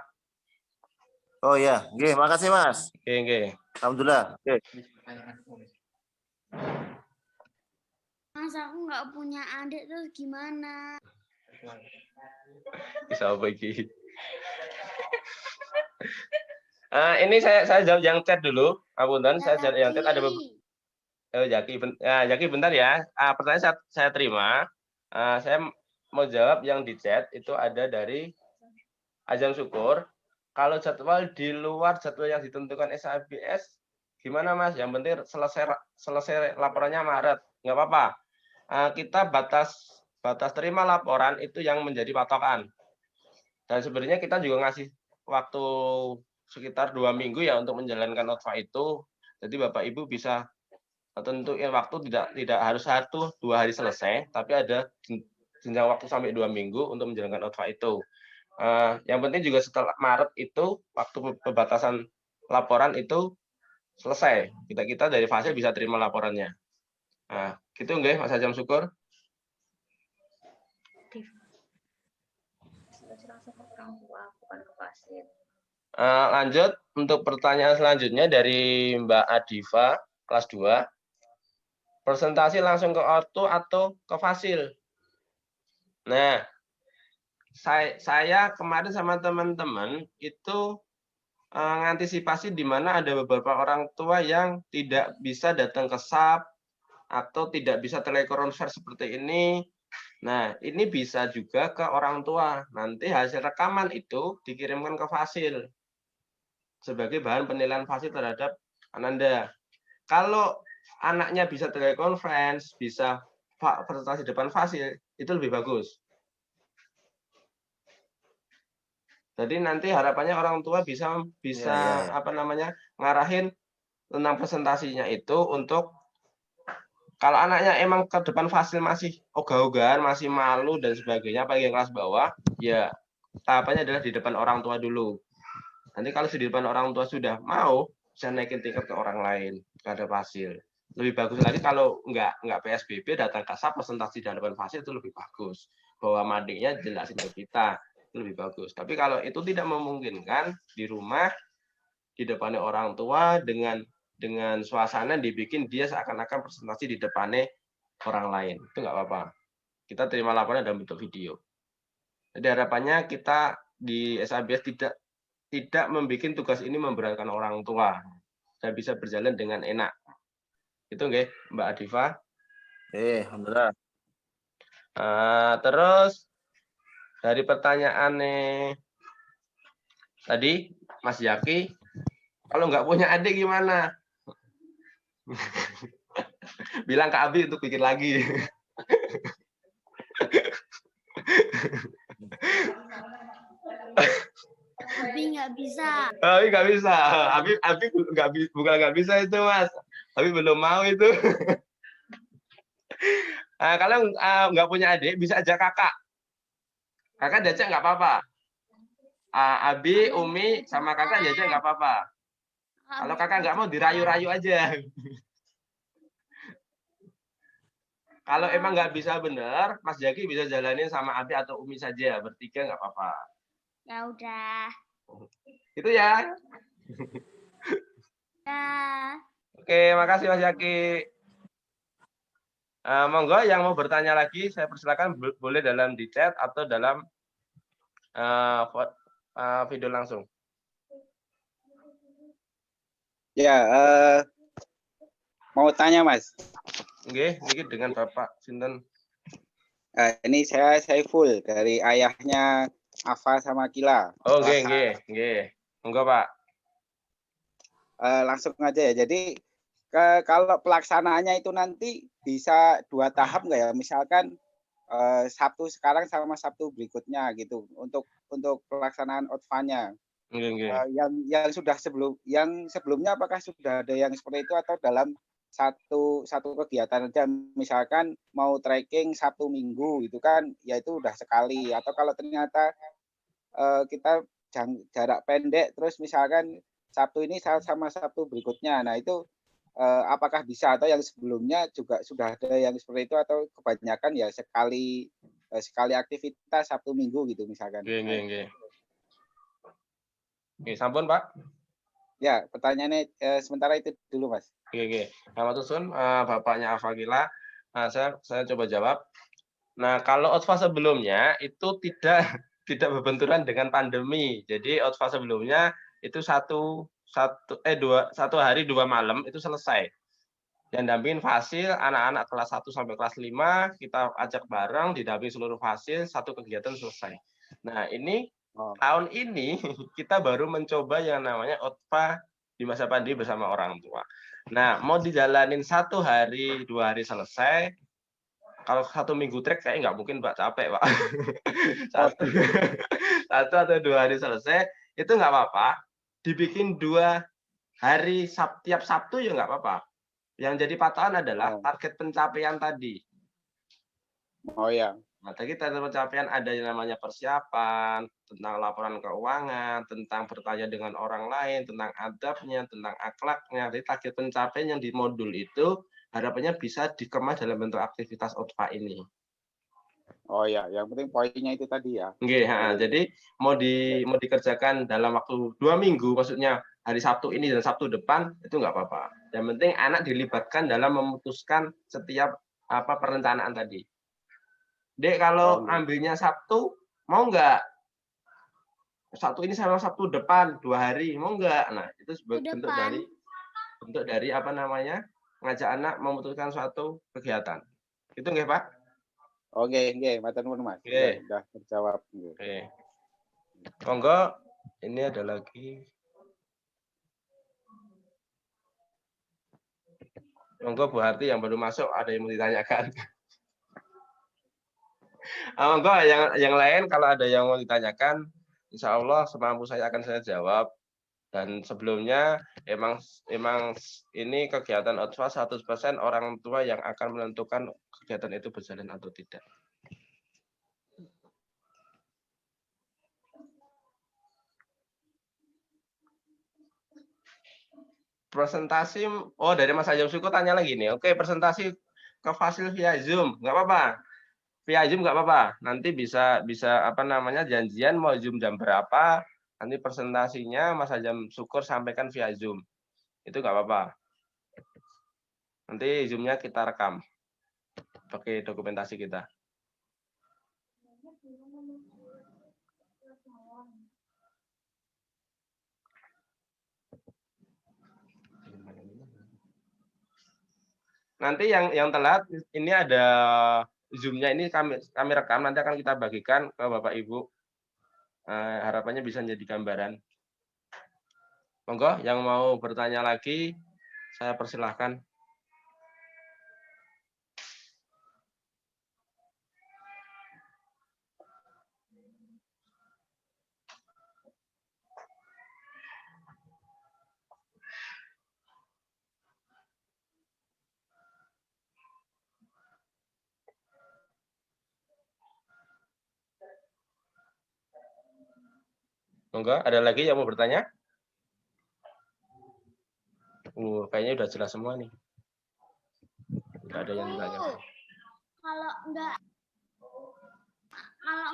Oh ya, nggih, makasih Mas. Nggih. Alhamdulillah. Oke. Mas, aku nggak punya adik terus gimana? Bisa apa iki? Ini saya jawab yang chat dulu. Apunten, saya jawab yang chat ada Jaki. Jaki bentar ya. Pertanyaan saya terima. Saya mau jawab yang di chat itu ada dari Azam Syukur. Kalau jadwal di luar jadwal yang ditentukan SABS, gimana Mas? Yang penting selesai laporannya Maret, nggak apa-apa. Kita batas terima laporan itu yang menjadi patokan. Dan sebenarnya kita juga ngasih waktu sekitar 2 minggu ya untuk menjalankan OTFA itu. Jadi Bapak Ibu bisa tentuin waktu tidak harus 1-2 hari selesai, tapi ada jenjang waktu sampai 2 minggu untuk menjalankan OTFA itu. Yang penting juga setelah Maret itu waktu pembatasan laporan itu selesai. Kita dari fase bisa terima laporannya. Nah, gitu nggih Mas Azam Syukur. Lanjut untuk pertanyaan selanjutnya dari Mbak Adifa kelas 2. Presentasi langsung ke ortu atau ke fasil? Nah, saya kemarin sama teman-teman itu mengantisipasi di mana ada beberapa orang tua yang tidak bisa datang ke SAP atau tidak bisa telekonferensi seperti ini. Nah, ini bisa juga ke orang tua. Nanti hasil rekaman itu dikirimkan ke fasil sebagai bahan penilaian fasil terhadap Ananda. Kalau anaknya bisa telekonferensi, bisa presentasi depan fasil, itu lebih bagus. Jadi nanti harapannya orang tua bisa ngarahin tentang presentasinya itu untuk kalau anaknya emang ke depan fasil masih ogah-ogahan, masih malu dan sebagainya, apalagi yang kelas bawah, ya tahapannya adalah di depan orang tua dulu. Nanti kalau di depan orang tua sudah mau, bisa naikin tingkat ke orang lain, ke ada fasil. Lebih bagus lagi kalau nggak PSBB, datang ke SAP, presentasi di depan fasil itu lebih bagus. Bahwa madingnya jelasin ke kita. Lebih bagus. Tapi kalau itu tidak memungkinkan di rumah di depannya orang tua dengan suasana dibikin dia seakan-akan presentasi di depannya orang lain, itu nggak apa-apa. Kita terima laporan dalam bentuk video. Jadi harapannya kita di SABS tidak membuat tugas ini memberatkan orang tua dan bisa berjalan dengan enak. Itu nggih Mbak Adifa. Alhamdulillah. Terus dari pertanyaan tadi Mas Yaki, kalau nggak punya adik gimana? Bilang ke Abi untuk pikir lagi. Abi nggak bisa. Abi nggak bisa. Abi bukan nggak bisa itu Mas. Abi belum mau itu. Kalau nggak punya adik bisa ajak kakak. Kakak diajak nggak apa-apa. Abi, Umi, sama kakak diajak nggak apa-apa. Kalau kakak nggak mau dirayu-rayu aja. Kalau emang nggak bisa bener, Mas Jaki bisa jalanin sama Abi atau Umi saja. Bertiga nggak apa-apa. Ya udah. Itu ya. Ya. Oke, makasih Mas Jaki. Monggo yang mau bertanya lagi, saya persilakan boleh dalam di chat atau dalam video langsung. Ya, mau tanya Mas. Oke, ini dengan Bapak Sinten. Ini saya Saiful dari ayahnya Afa sama Kila. Oh, nggih. Monggo Pak. Langsung aja ya. Jadi kalau pelaksanaannya itu nanti bisa 2 tahap nggak ya? Misalkan Sabtu sekarang sama Sabtu berikutnya gitu untuk pelaksanaan OTFA-nya. Yang sebelumnya apakah sudah ada yang seperti itu atau dalam satu kegiatan aja, misalkan mau trekking Sabtu Minggu itu kan ya itu udah sekali, atau kalau ternyata kita jarak pendek terus misalkan Sabtu ini sama Sabtu berikutnya, nah itu apakah bisa atau yang sebelumnya juga sudah ada yang seperti itu atau kebanyakan ya sekali aktivitas Sabtu Minggu gitu misalkan. Nggih. Oke, sampun Pak. Ya, pertanyaannya sementara itu dulu Mas. Oke. Selamat susun Bapaknya Afagila. Saya coba jawab. Nah, kalau OTFA sebelumnya itu tidak berbenturan dengan pandemi. Jadi OTFA sebelumnya itu satu hari 2 malam itu selesai. Yang dampingin fasil anak-anak kelas 1 sampai kelas 5 kita ajak bareng, didampingi seluruh fasil, satu kegiatan selesai. Nah, ini tahun ini kita baru mencoba yang namanya OTPA di masa pandemi bersama orang tua. Nah, mau dijalanin 1 hari, 2 hari selesai. Kalau 1 minggu trek kayak nggak mungkin, Pak, capek, Pak. Satu atau 2 hari selesai, itu nggak apa-apa. Dibikin 2 hari tiap Sabtu ya nggak apa-apa. Yang jadi patokan adalah target pencapaian tadi. Oh ya. Nah, tadi target pencapaian ada yang namanya persiapan, tentang laporan keuangan, tentang bertanya dengan orang lain, tentang adabnya, tentang akhlaknya. Jadi target pencapaian yang di modul itu harapannya bisa dikemas dalam bentuk aktivitas OTPA ini. Oh ya, yang penting poinnya itu tadi ya. Oke, jadi mau dikerjakan dalam waktu 2 minggu, maksudnya hari Sabtu ini dan Sabtu depan itu nggak apa-apa. Yang penting anak dilibatkan dalam memutuskan setiap perencanaan tadi. Dek, kalau ambilnya Sabtu mau nggak? Sabtu ini sama Sabtu depan 2 hari mau nggak? Nah, itu bentuk dari apa namanya, ngajak anak memutuskan suatu kegiatan. Itu nggih, Pak? Oke, matur nuwun, Mas. Sudah terjawab. Oke. Monggo, ini ada lagi. Monggo Bu Harti yang baru masuk ada yang mau ditanyakan. Monggo yang lain kalau ada yang mau ditanyakan, insya Allah semampu saya akan saya jawab. Dan sebelumnya emang ini kegiatan OTPA 100% orang tua yang akan menentukan kegiatan itu berjalan atau tidak. Presentasi, dari Mas Ajam Suko tanya lagi nih. Oke, presentasi ke fasil via Zoom, nggak apa-apa. Via Zoom nggak apa-apa. Nanti bisa apa namanya janjian mau Zoom jam berapa. Nanti presentasinya Mas Ajam Syukur sampaikan via Zoom. Itu nggak apa-apa. Nanti Zoom-nya kita rekam pakai dokumentasi kita. Nanti yang telat ini ada Zoom-nya ini kami rekam, nanti akan kita bagikan ke Bapak Ibu. Harapannya bisa menjadi gambaran. Monggo yang mau bertanya lagi saya persilahkan. Monggo, ada lagi yang mau bertanya? Kayaknya udah jelas semua nih. Nggak ada yang bertanya. Kalau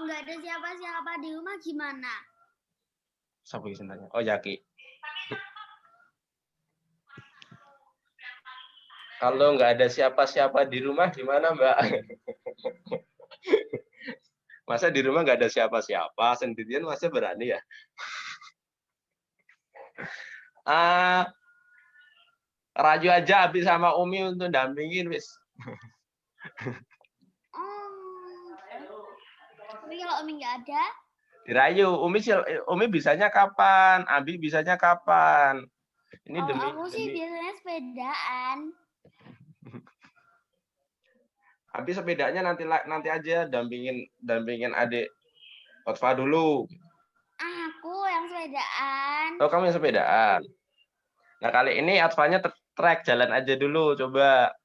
nggak ada siapa-siapa di rumah gimana? Siapa yang tanya? Oh, Yaki. Kalau nggak ada siapa-siapa di rumah gimana, Mbak? Masa di rumah nggak ada siapa-siapa, sendirian masa berani ya? Raju aja Abi sama Umi untuk dampingin, wis. Tapi kalau Umi nggak ada? Dirayu, Umi bisanya kapan? Abi bisanya kapan? Ini Aku sih biasanya sepedaan. Abi sepedanya nanti aja dampingin adik OTPA dulu. Aku yang sepedaan. Oh, kamu yang sepedaan. Nah, kali ini OTPA-nya trek jalan aja dulu, coba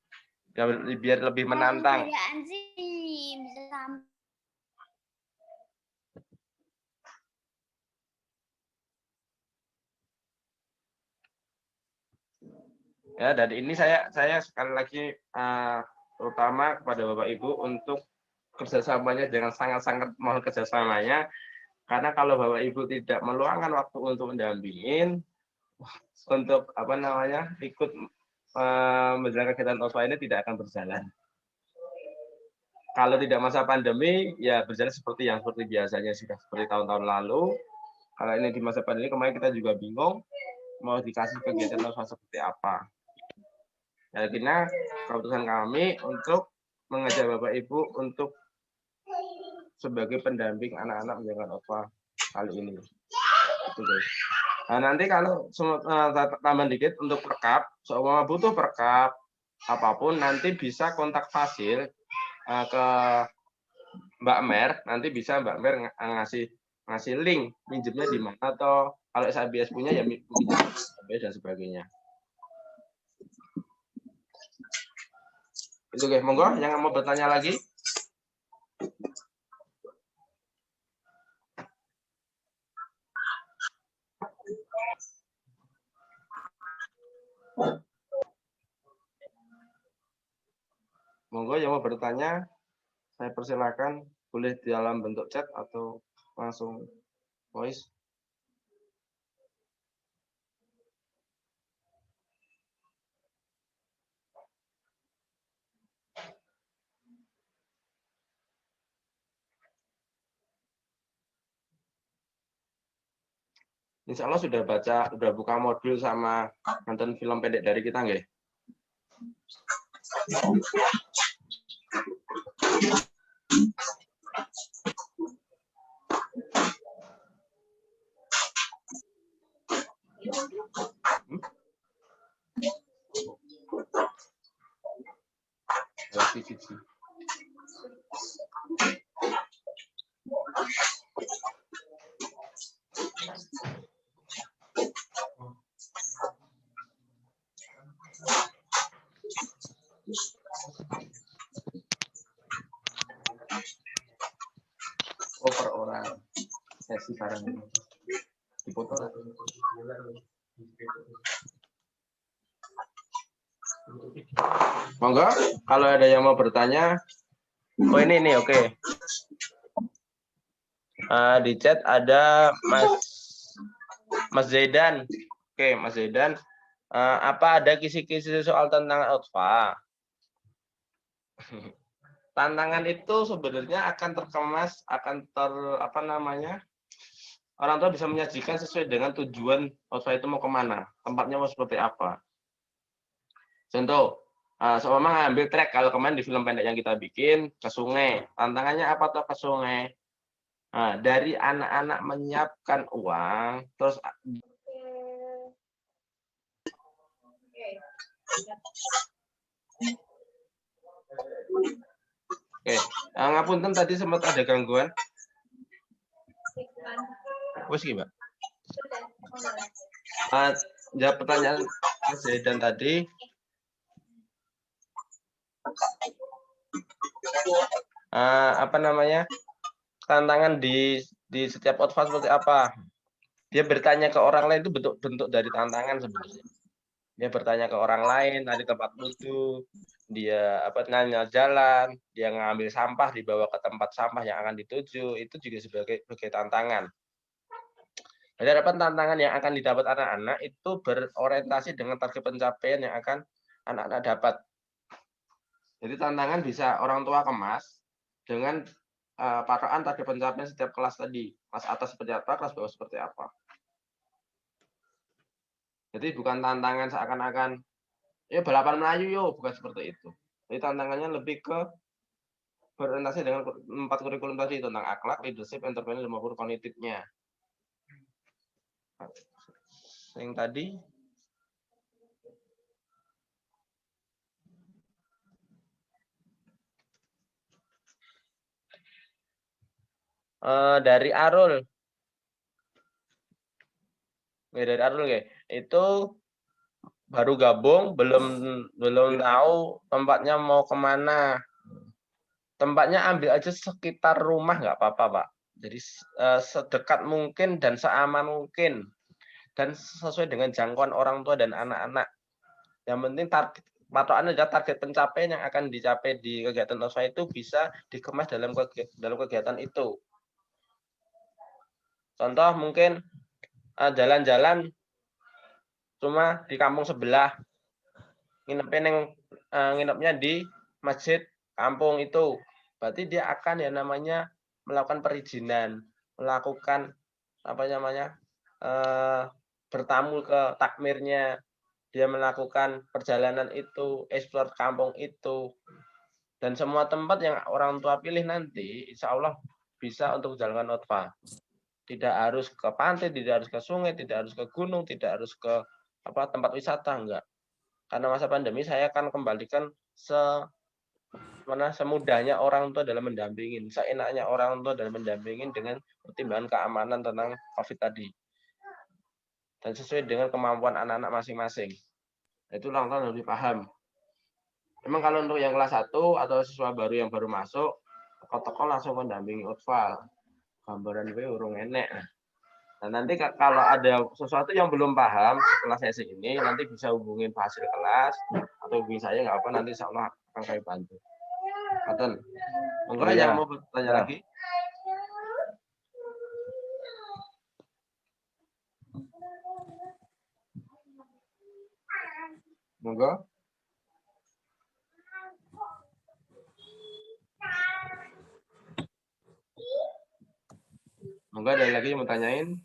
biar lebih menantang. Sepedaan sih bisa sampai. Ya, dan ini saya sekali lagi terutama kepada Bapak Ibu untuk kerjasamanya, jangan sangat-sangat mohon kerjasamanya, karena kalau Bapak Ibu tidak meluangkan waktu untuk mendampingin, untuk apa namanya ikut menjalankan kegiatan OTPA ini tidak akan berjalan. Kalau tidak masa pandemi, ya berjalan seperti biasanya sudah seperti tahun-tahun lalu. Kalau ini di masa pandemi kemarin kita juga bingung mau dikasih kegiatan OSPA seperti apa. Akhirnya keputusan kami untuk mengajak Bapak Ibu untuk sebagai pendamping anak-anak menjalankan OSPA kali ini. Itu guys. Nah, nanti kalau tambah dikit untuk perkap, seumpama butuh perkap apapun nanti bisa kontak Fasil ke Mbak Mer, nanti bisa Mbak Mer ngasih link minjemnya di mana, atau kalau SBS punya ya minjem SBS dan sebagainya. Itu guys, monggo yang mau bertanya lagi. Monggo yang mau bertanya, saya persilakan, boleh di dalam bentuk chat atau langsung voice. Insya Allah sudah buka modul sama nonton film pendek dari kita nggih? Oh, per orang sesi bareng ini dipoto. Monggo kalau ada yang mau bertanya. Oh ini nih, oke. Di chat ada Mas Zaidan. Oke, Mas Zaidan. Apa ada kisi-kisi soal tentang OSPA? Tantangan itu sebenarnya akan terkemas, orang tua bisa menyajikan sesuai dengan tujuan OSPA itu mau kemana, tempatnya mau seperti apa. Contoh, seumpama ngambil trek, kalau kemarin di film pendek yang kita bikin ke sungai, tantangannya apa tuh ke sungai? Nah, dari anak-anak menyiapkan uang, terus Oke, ngapunten tadi sempat ada gangguan. Wes gimana? Jawab pertanyaan Mas Zaidan tadi. Tantangan di setiap OSPA seperti apa? Dia bertanya ke orang lain itu bentuk dari tantangan sebenarnya. Dia bertanya ke orang lain, tadi tempat wudhu, dia nanya jalan, dia ngambil sampah dibawa ke tempat sampah yang akan dituju, itu juga sebagai tantangan. Jadi harapan tantangan yang akan didapat anak-anak itu berorientasi dengan target pencapaian yang akan anak-anak dapat. Jadi tantangan bisa orang tua kemas dengan patokan target pencapaian setiap kelas tadi. Kelas atas seperti apa, kelas bawah seperti apa. Jadi bukan tantangan seakan-akan ya balapan Melayu yo, bukan seperti itu. Jadi tantangannya lebih ke berorientasi dengan 4 kurikulum tadi tentang akhlak, leadership, entrepreneur, maupun kognitifnya. Yang tadi dari Arul. Dari Arul ya. Itu baru gabung, belum tahu tempatnya mau kemana. Tempatnya ambil aja sekitar rumah nggak apa-apa, Pak. Jadi sedekat mungkin dan seaman mungkin dan sesuai dengan jangkauan orang tua dan anak-anak. Yang penting patokan adalah target pencapaian yang akan dicapai di kegiatan OSPA itu bisa dikemas dalam kegiatan itu. Contoh mungkin jalan-jalan cuma di kampung sebelah, nginepnya di masjid kampung itu, berarti dia akan ya namanya melakukan perizinan, melakukan apa namanya, bertamu ke takmirnya, dia melakukan perjalanan itu, explore kampung itu, dan semua tempat yang orang tua pilih nanti, insya Allah bisa untuk menjalankan khotbah. Tidak harus ke pantai, tidak harus ke sungai, tidak harus ke gunung, tidak harus ke tempat wisata, enggak. Karena masa pandemi saya akan kembalikan semudahnya orang tua dalam mendampingin, seenaknya orang tua dalam mendampingin dengan pertimbangan keamanan tentang COVID tadi. Dan sesuai dengan kemampuan anak-anak masing-masing. Itu orang tua harus dipaham. Memang kalau untuk yang kelas 1 atau siswa baru yang baru masuk, toko-toko langsung mendampingi khotbah. Gambaran gue urung enek. Nah, nanti kalau ada sesuatu yang belum paham setelah sesi ini, nanti bisa hubungin Pak Hasil kelas atau hubungi saya, nggak apa, nanti insya Allah akan saya bantu. Katen. Monggo yang mau bertanya lagi. Monggo. Monggo, ada lagi yang mau tanyain?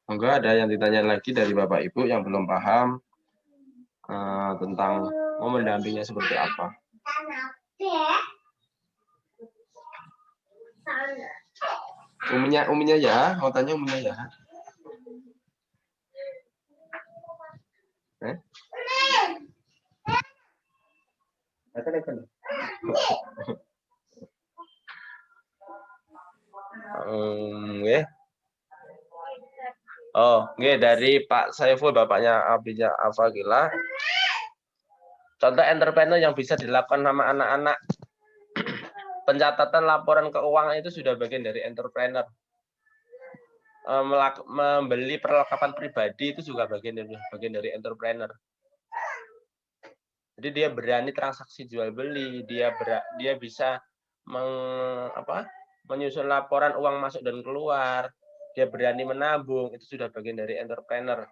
Monggo, ada yang ditanya lagi dari Bapak Ibu yang belum paham tentang mau mendampingnya seperti apa? Umumnya ya, mau tanya umumnya ya. Dari Pak Saiful, bapaknya Abidja Afagila. Contoh entrepreneur yang bisa dilakukan sama anak-anak, pencatatan laporan keuangan itu sudah bagian dari entrepreneur. Membeli perlengkapan pribadi itu juga bagian dari entrepreneur. Jadi dia berani transaksi jual beli, dia bisa menyusun laporan uang masuk dan keluar, dia berani menabung, itu sudah bagian dari entrepreneur.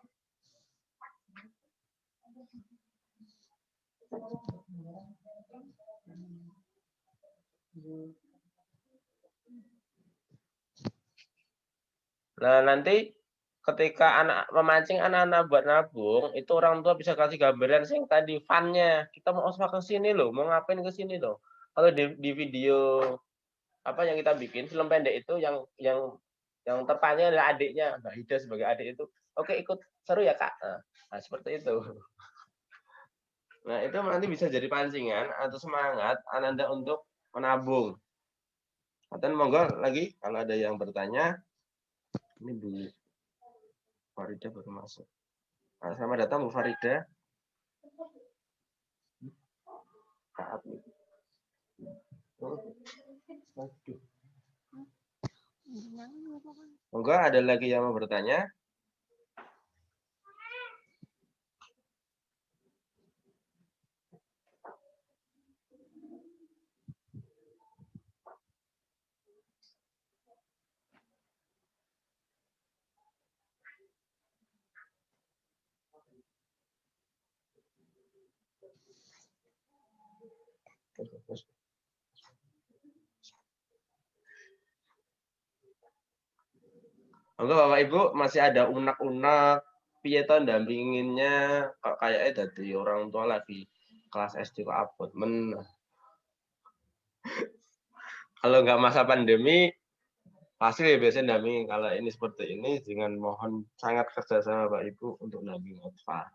Nah, nanti ketika memancing anak-anak buat nabung, itu orang tua bisa kasih gambaran sing tadi fun-nya. Kita mau osma ke sini loh, mau ngapain ke sini loh. Kalau di video yang kita bikin film pendek itu yang tertanya adalah adiknya, Mbak Hida sebagai adik itu, oke ikut seru ya Kak. Nah, seperti itu. Nah, itu nanti bisa jadi pancingan atau semangat Ananda untuk menabung. Dan monggo lagi kalau ada yang bertanya. Ini Bu Farida baru masuk. Nah, selamat datang Bu Farida. Monggo, ada lagi yang mau bertanya? Monggo Bapak Ibu, masih ada unek-unek piye to ndampinginnya, kok kayaknya dadi orang tua lagi kelas SD kok abot men. Kalau nggak masa pandemi pasti ya biasanya ndampingin. Kalau ini seperti ini, dengan mohon sangat kerjasama Bapak Ibu untuk ndampingin khotbah.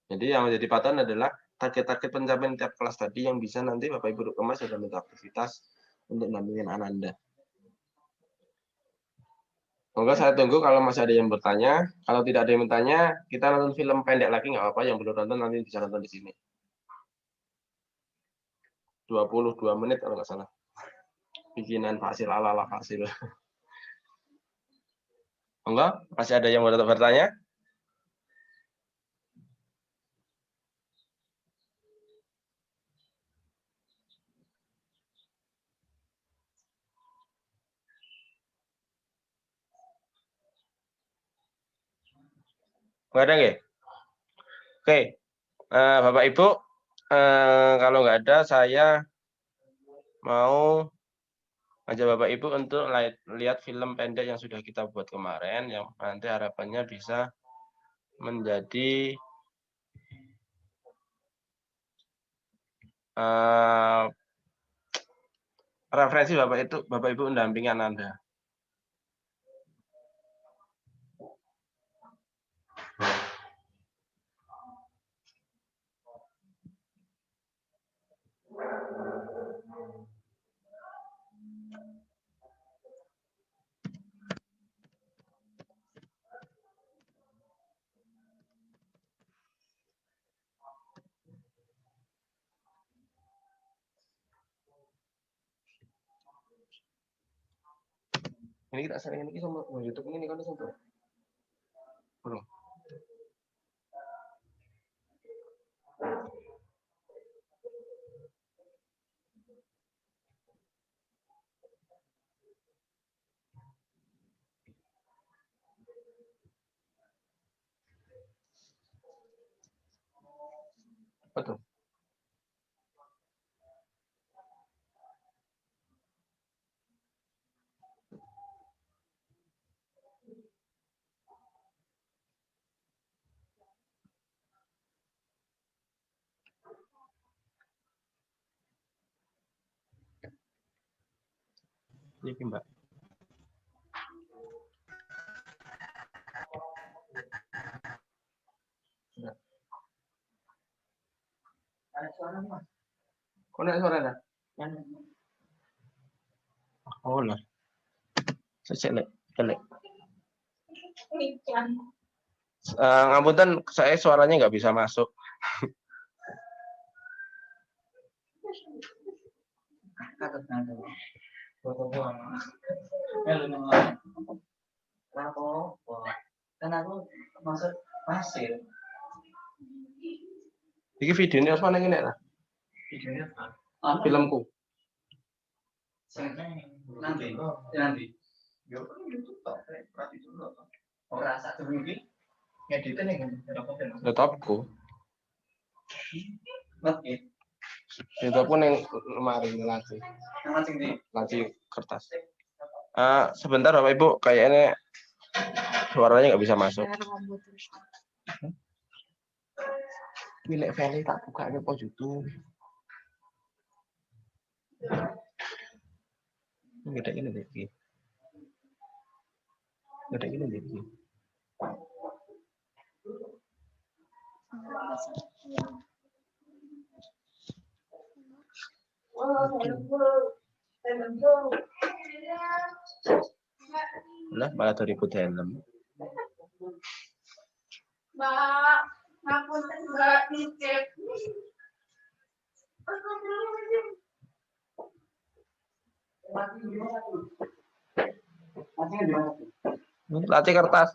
Jadi yang menjadi patokan adalah target-target pencapaian tiap kelas tadi yang bisa nanti Bapak Ibu kemas dalam bentuk aktivitas untuk mendampingin Ananda. Monggo saya tunggu kalau masih ada yang bertanya. Kalau tidak ada yang bertanya, kita nonton film pendek lagi nggak apa-apa. Yang belum nonton nanti bisa nonton di sini. 22 menit kalau nggak salah. Bikinan Fasil ala-ala Fasil. Monggo, masih ada yang mau bertanya? Nggak ada nggih? Oke, Bapak Ibu, kalau nggak ada, saya mau ajak Bapak Ibu untuk lihat film pendek yang sudah kita buat kemarin, yang nanti harapannya bisa menjadi referensi Bapak Ibu mendampingan Anda. Ini kita sering ini sama YouTube ini kan sama. Belum. Betul. Ini Mbak. Ada suara Mas. Kok ada suara dah? Oh lah. Saya celek. Ngapunten, saya suaranya nggak bisa masuk. Kan aku masuk pasir. Iki videonya apa nih ini lah? Videonya Filmku. Nanti. Yo kan YouTube tok, berarti dulu. Ora sak dulu iki. Ngedite ning Laptopku. Oke. Itu pun yang lemari laci. Laci kertas. Sebentar Bapak Ibu, kayaknya suaranya nggak bisa masuk. Milik Feli tak buka ini pos YouTube. Gede ini deh. Gede ini deh. Lah malah dari putih helm. Mbak, ngapunten Mbak dicek. Laci kertas.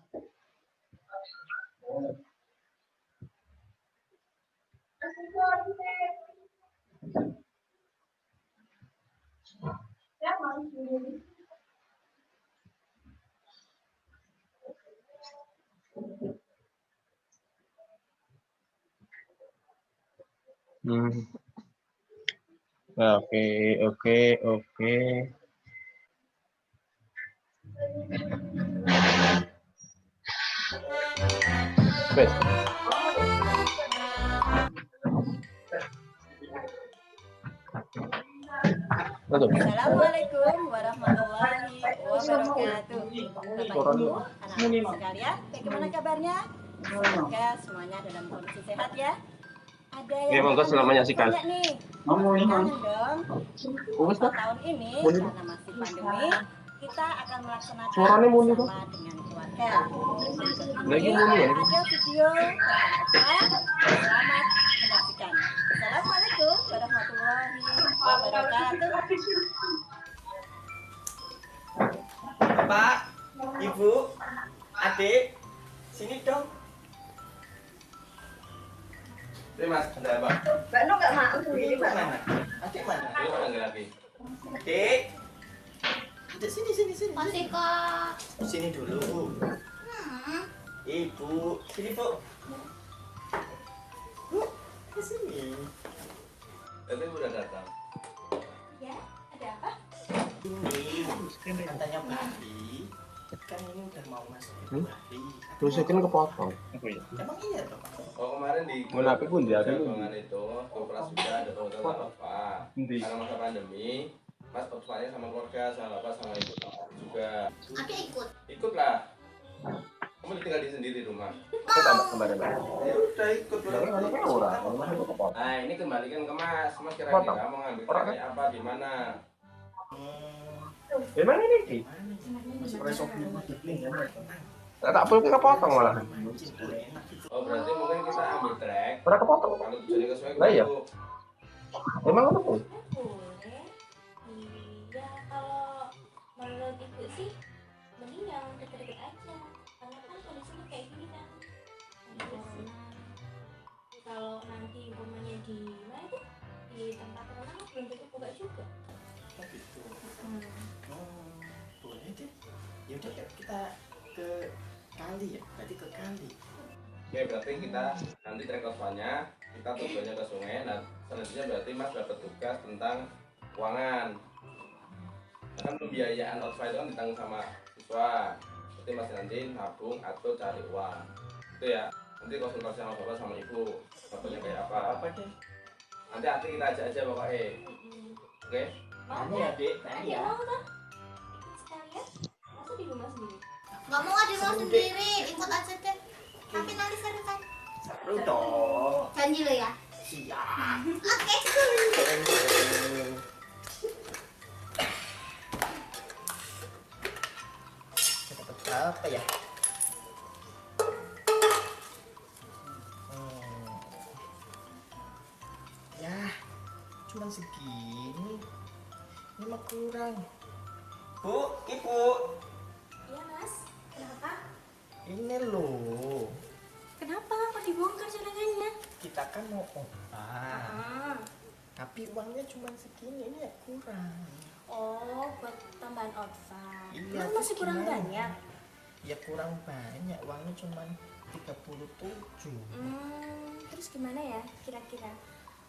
Oke. Wes. Assalamualaikum warahmatullahi wabarakatuh. Bapak Ibu, anak-anak sekalian, bagaimana kabarnya? Semoga semuanya dalam kondisi sehat ya. Ada yang tanya nih, kangen dong. Tahun ini karena masih pandemi, kita akan melaksanakan bersama dengan keluarga. Ini ada video tentang Opa. Selamat menyaksikan. Assalamualaikum warahmatullahi wabarakatuh. Pak, Ibu, Adik, sini dong. Mas, ada apa? Mbak Nu nggak mau begini Mbak. Mana? Adik mana? Ini mana lagi? Adik. Adik sini. Masih kok. Sini dulu. Ibu, sini Bu. Bu, kesini. Tadi udah datang. Ya, ada apa? Ini katanya Bali. Kan ini udah mau masuk Februari. Terus kan kepotong. Emang iya toh? Oh kemarin di Menapi pun dia ada ruangan itu, kelas juga ada teman-teman Otva. Karena masa pandemi, Mas Otvanya sama keluarga, sama bapak, sama ibu juga. Aku ikut. Ikutlah. Kamu ditinggal di sendiri rumah. kemarin. Ya udah ikut lah. Nah ini kembalikan ke Mas. Mas kira-kira mau ngambil kayak apa, di mana? Gimana ini Ki? Tak perlu kepotong malah. Oh berarti mungkin kita ambil track. Pernah kepotong. Kalau tujuannya ke sungai, Lah iya. Bu. Emang apa pun? Boleh. Iya, kalau menurut ibu sih mending yang deket-deket aja. Karena kan kondisinya kayak gini kan. Ada corona. Kalau nanti umpamanya di mana itu di tempat renang belum tentu buka juga. Oh gitu. Boleh deh. Ya udah kita ke kali ya. Berarti ke kali. Oke berarti kita nanti track Otvanya, kita tujuannya ke sungai. Nah selanjutnya berarti Mas dapat tugas tentang keuangan. Kan pembiayaan Otva itu kan ditanggung sama siswa. Berarti Mas nanti nabung atau cari uang. Itu ya. Nanti konsultasi sama bapak sama ibu. Bapaknya kayak apa? Apa deh? Nanti kita ajak aja pokoknya. Oke? Tani ya Dek, tani ya. Mau kan? Ikut sekalian. Masa di rumah sendiri? Gak mau di rumah sendiri, ikut aja deh. Tapi nanti seru kan? Seru dong. Janji lo ya. Siap. Oke. Dapat berapa ya? Ya, cuma segini. Ini mah kurang. Bu, Ibu, Iya mas. Kenapa? ini loh. Kenapa? Kok dibongkar celengannya? Kita kan mau obat. Tapi uangnya cuma segini, ini ya kurang. Oh, buat tambahan outfit. Iya, Emang terus masih kurang gimana? banyak. Ya kurang banyak, uangnya cuma 37. Terus gimana ya kira-kira?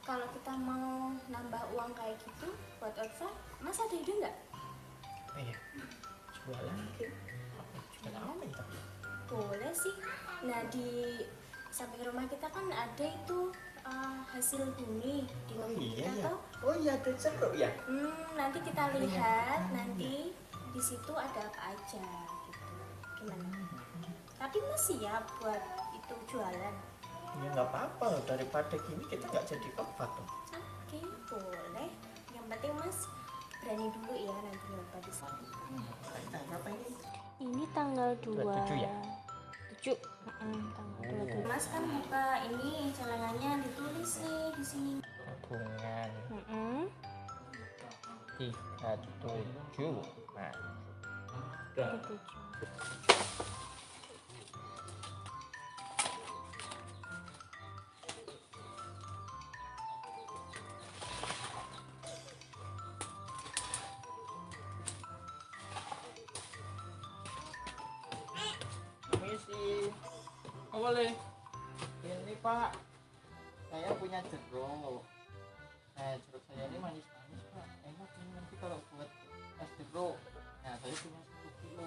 Kalau kita mau nambah uang kayak gitu buat outfit, mas ada ide nggak? Iya, jualan ke jualan apa itu? Boleh sih. Nah di samping rumah kita kan ada itu hasil bumi di Oh kebun iya kita ya. tuh. Oh iya, ada jeruk ya. Nanti kita lihat nanti di situ ada apa aja gitu. Gimana? Tapi mas siap buat itu jualan? Ya nggak apa-apa loh, daripada gini kita nggak jadi obat tuh. Oke, boleh. Yang penting mas berani dulu ya nanti nyoba di sana. Tanggal berapa ini? Ini tanggal 27 ya? 7. Tanggal 27. Mas kan buka ini celengannya ditulis nih di sini. Tabungan 37. Nah, 37. permisi. Oh boleh. Ini Pak, saya punya jeruk. Nah, jeruk saya ini manis-manis Pak. Enak ini nanti kalau buat es jeruk. Nah, saya punya 10 kilo.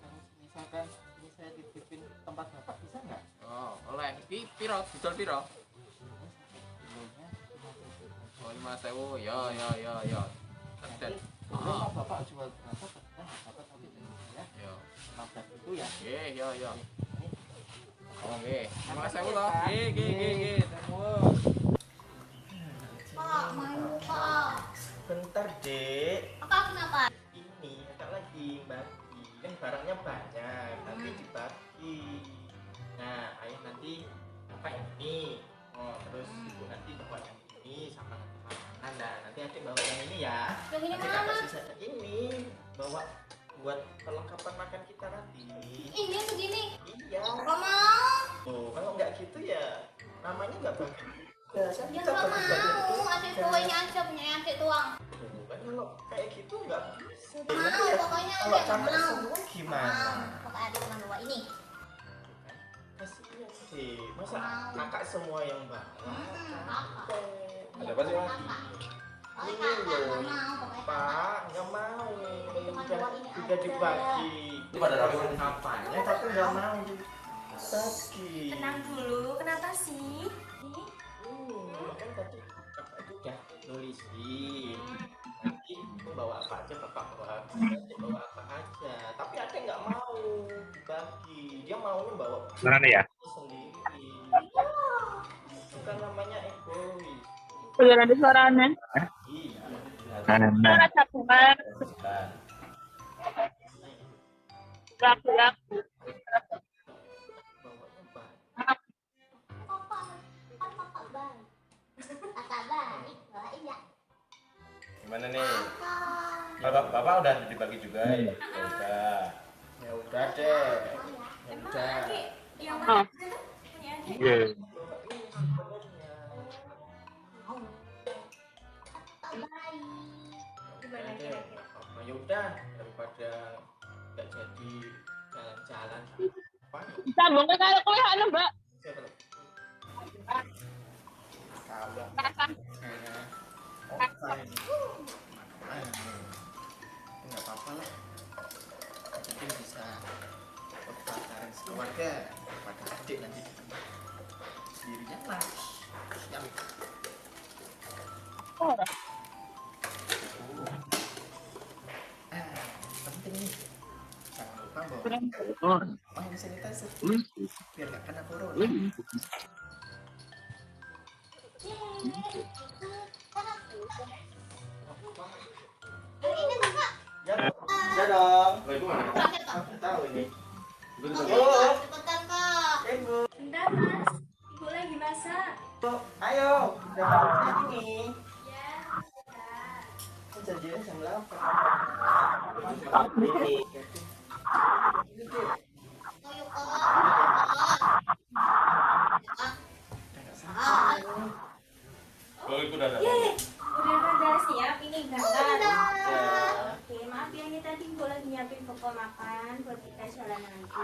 Kalau misalkan ini saya titipin tempat Bapak bisa nggak? Oh oleh. Iki piro? Didol piro? Kilonya 50.000. Oh 5.000. Ya. Terdet. Boleh Pak Bapak jual berapa? Terserah Bapak nanti ya. Ya. 15 itu ya. Ya. Ini Oh nggih. 5.000 toh. Nggih. Pak, mau pak. bentar Dek. Apa kenapa? Ini agak lagi bagi, kan barangnya banyak nanti dibagi. Nah ayah nanti apa ini, oh terus ibu nanti bawa yang ini sama nanti makanan. Nah nanti adik bawa yang ini ya. Yang ini Nanti mana? kakak sisa ini bawa buat perlengkapan makan kita nanti. Ini segini. Iya. Gak mau. Oh kalau nggak gitu ya namanya nggak bagi. Ya, kan Ya kita gak bagi-bagi mau. tugas. Adik tua ini aja punya adik tuang. Tuh, kan kalau kayak gitu nggak bisa. Mau Nanti ya, pokoknya kalau adik gak capek mau. semua gimana? Mau. Pokoknya adik cuma dua ini. Kasihan sih, masa kakak semua yang bawa? Ada apa sih, Mas? Ini loh, Pak, nggak mau. Udah dibagi. Ini pada rapi. Apanya tapi nggak mau dibagi. Tenang dulu, kenapa sih? Kan tadi kakak itu udah nulisin. Nanti bawa apa aja, bapak bawa apa aja. Tapi adek nggak mau dibagi. Dia maunya bawa Mana ya? sendiri. Bukan namanya egois. Udah ada suaranya. Iya. Suara cakungan. Laku-laku. Bawanya baik. Gimana nih? Bapak udah dibagi juga ya? Udah. Ya udah deh. Ya udah. Yang mana itu? Punya adik? Iya. Gimana Deh. kira-kira? Oh, ya udah daripada nggak jadi jalan-jalan. Apa? Sambung ke karo kowe ana, Mbak. Kalau nggak apa-apa lah, mungkin bisa bareng keluarga pada adik nanti sendirinya lah. Yang penting nih, jangan lupa bawa hand sanitizer biar nggak kena corona. Ya, ya dong. Lah itu mana? Nggak tahu ini. Cepetan, Kak. Ibu, Bentar, Mas. Ibu lagi masak. ayo, udah makan ini. Ya, Kak. Janjian jam 8. Oh, itu udah ada. Udah pada siap ini berangkat. Ya. Oke, maaf ya ini tadi gue lagi nyiapin pokok makan buat kita jalan nanti.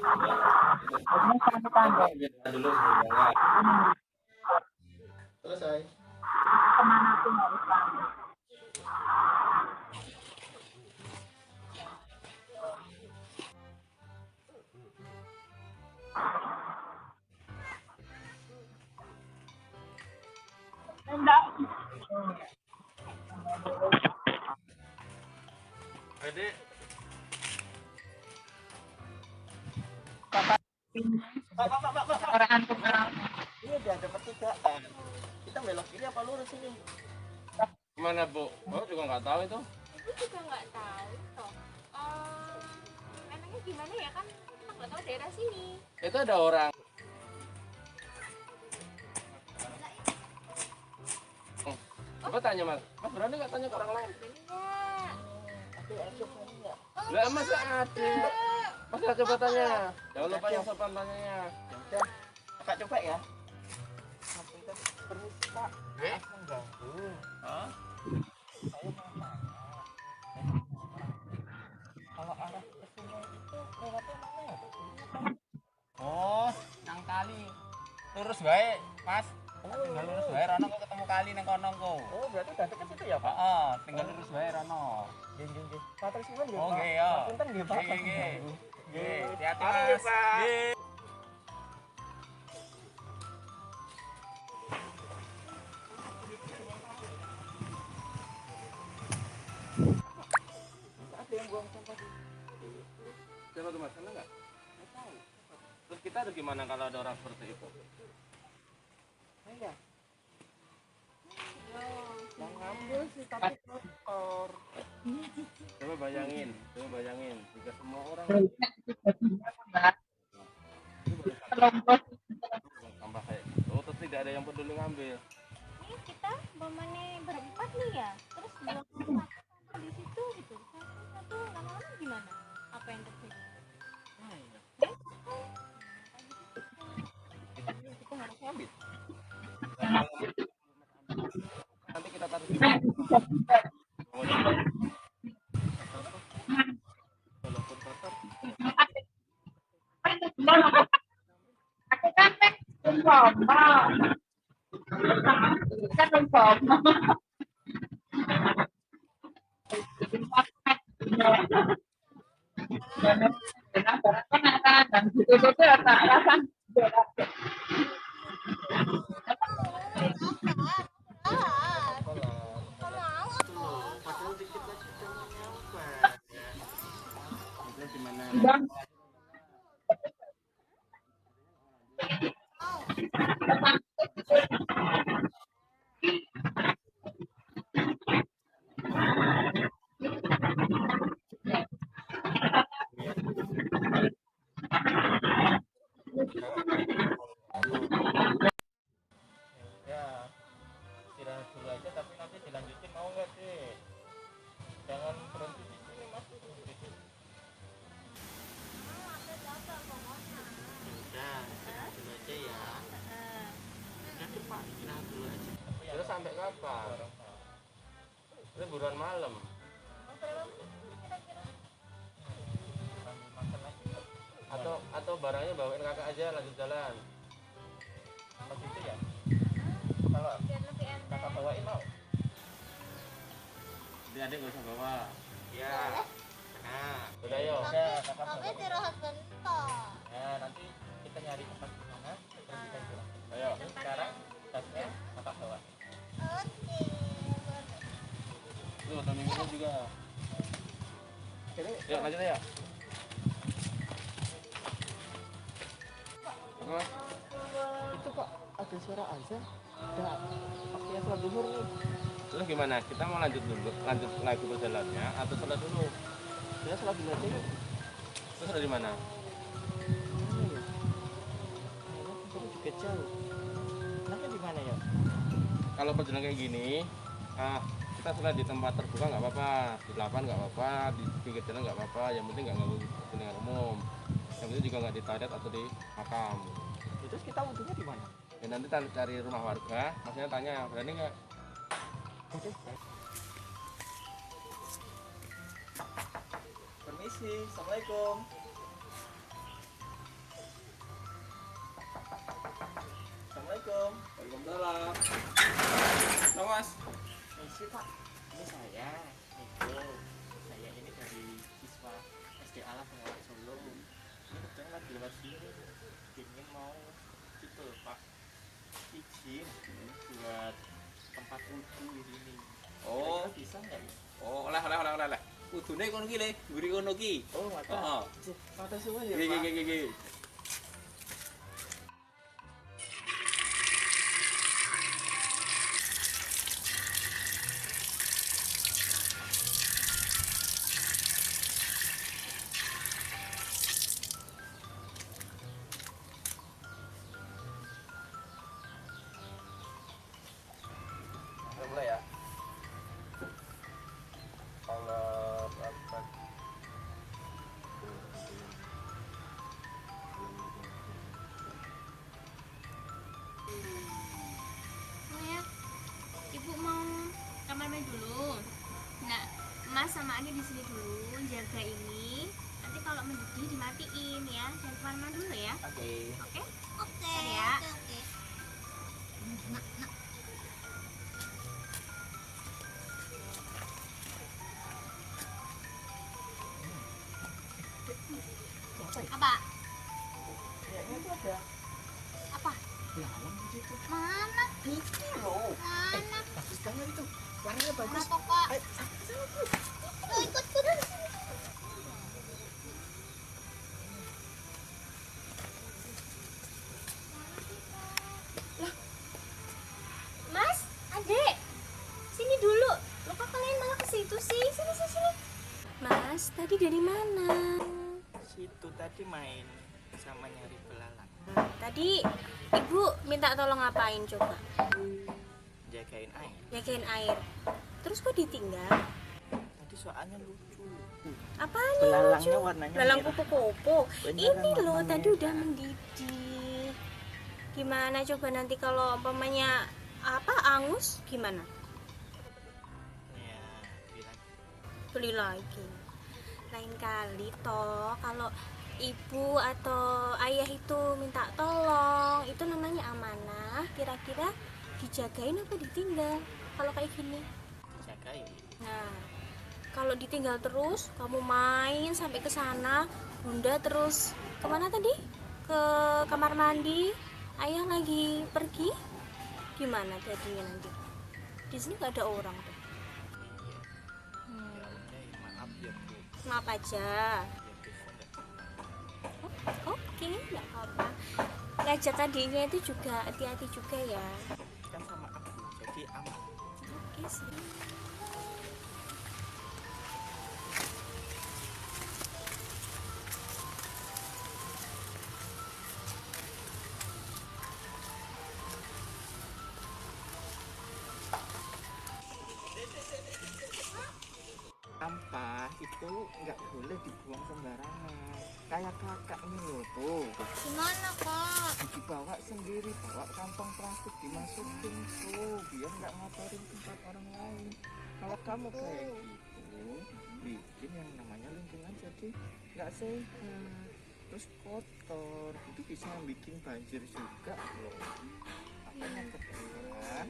Kita dulu sebenarnya. Selesai. Enggak. Adik. Orang antum orang. Ini udah ada pertigaan. Kita belok kiri apa lurus ini? Gimana, Bu? Oh, juga nggak tahu itu. Ibu juga nggak tahu toh. Memangnya gimana ya kan kita nggak tahu daerah sini. Itu ada orang. Coba tanya, Mas. Mas berani nggak tanya ke orang lain? Enggak. Lah, masa ada? Mas coba tanya. Jangan lupa yang sopan tanyanya. Ya udah, kakak coba ya. Sampaikan permisi Pak. Maaf mengganggu. Hah? Saya mau nanya. Kalau arah ke sungai itu lewatnya mana ya? Oh, nang kali. Lurus wae, Mas. Tinggal lurus wae rono kok ketemu kali nang kono kok. Oh, berarti udah deket situ ya Pak? Heeh, tinggal lurus wae rono. Nggih, nggih, nggih. Matur suwun nggih Oh, Pak. nggih, ya. Punten nggih Pak. Nggih, nggih. Nggih, hati-hati Mari, Mas. Pak. Nggih. Ada yang buang sampah. Siapa tuh, Mas? Sana nggak? Nggak tahu. Terus kita harus gimana kalau ada orang seperti itu? Iya. Yang ngambil sih tapi kotor. Coba bayangin jika semua orang tambah kayak gitu, terus tidak ada yang peduli ngambil. Ini kita bomane berempat nih ya. Terus belum satu di situ gitu. Satu lama-lama gimana? Apa yang terjadi? Kita harus ngambil. Nanti kita taruh di walaupun kotor. Padahal dikit lagi udah mau nyampe. Itu gimana? Ya, istirahat dulu aja tapi nanti dilanjutin mau nggak sih? Jangan berhenti di sini mas. Udah, istirahat dulu aja ya. Udah tuh pak, istirahat dulu aja. Terus sampai kapan? Liburan malam. Makan lagi. Atau barangnya bawain kakak aja lanjut jalan. Pas itu ya. Kalau kakak bawain mau. Adik nggak usah bawa. Ya. Nah, Udah yuk. udah kakak bawa. istirahat bentar. Nah, nanti kita nyari tempat di mana terus kita pulang. Ayo. Sekarang tasnya kakak bawa. Tuh tahun minggu juga. Jadi, Yuk lanjut ya. Apa? itu pak ada suara azan. Udah waktunya sholat duhur nih. Terus gimana? Kita mau lanjut lagi perjalanannya atau sholat dulu? Kita sholat dulu aja yuk. Terus dari mana? Mana ya? Kayaknya tempatnya juga jauh. Enaknya di mana ya? Kalau perjalanan kayak gini, kita sholat di tempat terbuka nggak apa-apa, di lapangan nggak apa-apa, di pinggir jalan nggak apa-apa. Yang penting nggak ganggu kepentingan umum. Yang penting juga nggak di toilet atau di makam. Terus kita wudhunya di mana? Ya nanti cari rumah warga, maksudnya tanya berani nggak? Oke. Permisi, assalamualaikum. Assalamualaikum. Waalaikumsalam. Nah, Mas. Permisi pak, ini saya, Niko. Saya ini dari siswa SD Alam Pengawas Solo. Ini kebetulan lagi lewat sini, ingin mau gitu pak, izin buat tempat wudhu di sini. Oh. Kira-kira bisa nggak ya? Oh, oleh. Kudune kono ki le, mburi kono ki. Oh, mata. Heeh. Mata semua ya Nggih, pak. nggih. Udah mulai ya. Allah Akbar. Oh ya, ibu mau kamar mandi dulu. Nah, Mas sama Ade di sini dulu jaga ini. Nanti kalau mendidih dimatiin ya. Jangan kemana-mana dulu ya. Oke. Oke? Oke. Ya. Apa? Kayaknya itu ada Apa? belalang di situ. Mana? Itu loh. Mana? Bagus banget itu. Warnanya bagus. Mana toko? Ayo, sama Bu. Ikut. Mas, Adek, sini dulu. Loh kok kalian malah ke situ sih? Sini. Mas, tadi dari mana? Situ tadi main sama nyari belalang. Tadi ibu minta tolong ngapain coba? Jagain air. Jagain air. Terus kok ditinggal? Tadi soalnya lucu. Apaan yang Belalangnya lucu? warnanya Belalang merah. kupu-kupu. Beneran Ini loh warna tadi merah. udah mendidih. Gimana coba nanti kalau umpamanya angus gimana? Ya, bilang Beli lagi. Lain kali toh kalau ibu atau ayah itu minta tolong, itu namanya kira-kira dijagain apa ditinggal kalau kayak gini? Jagain. Nah, kalau ditinggal terus, kamu main sampai ke sana, bunda terus kemana tadi? Ke kamar mandi, ayah lagi pergi, gimana jadinya nanti? Di sini nggak ada orang tuh. Maaf ya Bu. Maaf aja. Oke, nggak apa-apa. Ngajak adiknya itu juga hati-hati juga ya. Kan sama aku, jadi aman. Oke sih. Sampah itu nggak boleh dibuang sembarangan. Kayak kakak ini loh tuh. Gimana kak? Dibawa sendiri, bawa kantong plastik dimasukin tuh, biar nggak ngotorin tempat orang lain. Kalau kamu kayak gitu, bikin yang namanya lingkungan jadi nggak sehat, terus kotor, itu bisa bikin banjir juga loh. Makanya kebetulan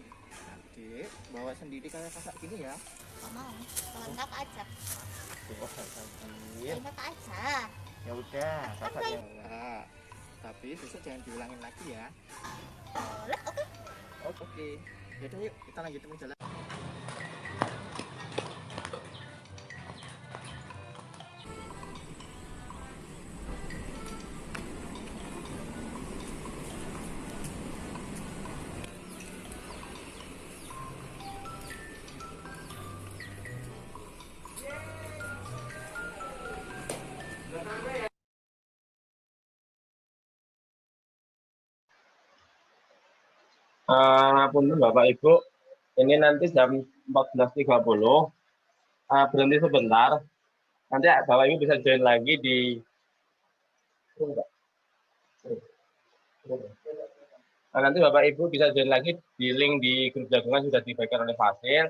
adik bawa sendiri kayak kakak gini ya. Gak mau, teman kakak aja. Iya. Kakak aja. Ya udah, kakak bawa. Tapi besok jangan diulangin lagi ya. Boleh, oke. Oke. Yaudah yuk, kita lanjutin jalan. Punten Bapak Ibu, ini nanti jam 14.30 berhenti sebentar. Nanti Bapak Ibu bisa join lagi di nanti Bapak Ibu bisa join lagi di link di grup jagungan sudah dibagikan oleh Fasil.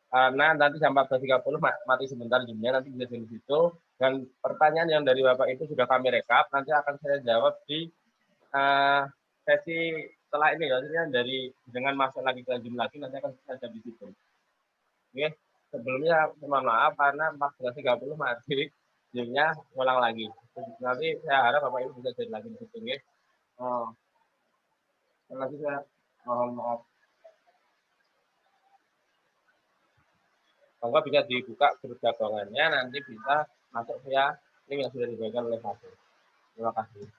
Karena nanti jam 14.30 mati sebentar jamnya, nanti bisa join di situ. Dan pertanyaan yang dari Bapak Ibu sudah kami rekap, nanti akan saya jawab di sesi setelah ini, maksudnya dari dengan masuk lagi ke Zoom lagi, nanti akan saya jawab di situ. Oke, sebelumnya mohon maaf karena 14.30 mati Zoom-nya ulang lagi. Nanti saya harap Bapak Ibu bisa join lagi di situ. Oke. Terima kasih, saya mohon maaf. Semoga bisa dibuka grup jagongannya, nanti bisa masuk via link yang sudah diberikan oleh Fasil. Terima kasih.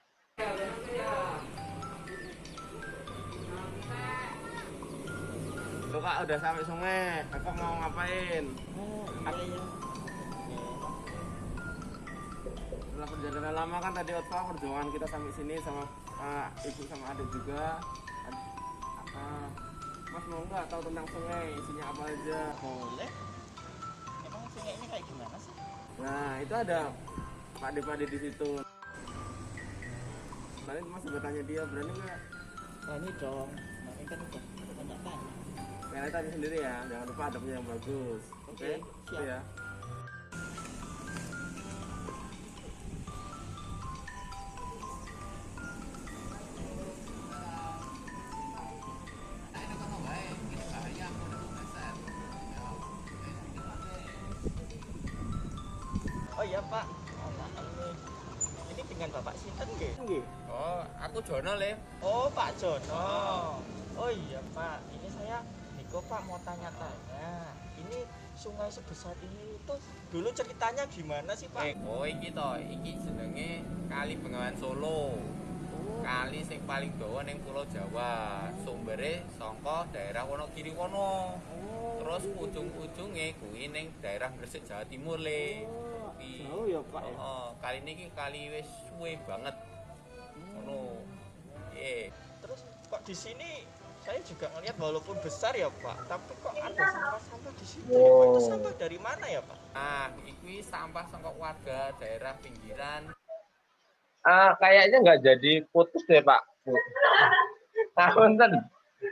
Loh kak, udah sampai sungai. Kakak mau ngapain? Setelah perjalanan lama kan tadi Otva perjuangan kita sampai sini sama ibu sama adik juga. Mas mau nggak tahu tentang sungai, isinya apa aja? Boleh. Emang sungai ini kayak gimana sih? Nah, itu ada pade-pade di situ. Tadi Mas udah tanya dia, berani nggak? Berani dong. Kemarin kan udah banyak tanya. Kalian tanya sendiri ya, jangan lupa adabnya yang bagus. Oke, siap. itu ya. Oh iya Pak, ini dengan Bapak Sinten nggih? Oh, aku Jono, Le. Oh Pak Jono. Oh iya Pak, ini saya Niko Pak mau tanya-tanya. Ini sungai sebesar ini itu dulu ceritanya gimana sih Pak? Oh, iki jenenge Kali Bengawan Solo. Kali sing paling dawa ning Pulau Jawa. Sumbere saka daerah Wonogiri kono. Terus ujung-ujunge kuwi ning daerah Gresik Jawa Timur, Le. Jauh ya Pak ya? Kali ini kali wis suwe banget. Ngono. Terus kok di sini saya juga ngelihat walaupun besar ya Pak, tapi kok ada sampah-sampah di sini. Itu sampah dari mana ya Pak? Iki sampah saka warga daerah pinggiran. Kayaknya nggak jadi putus deh Pak. Punten.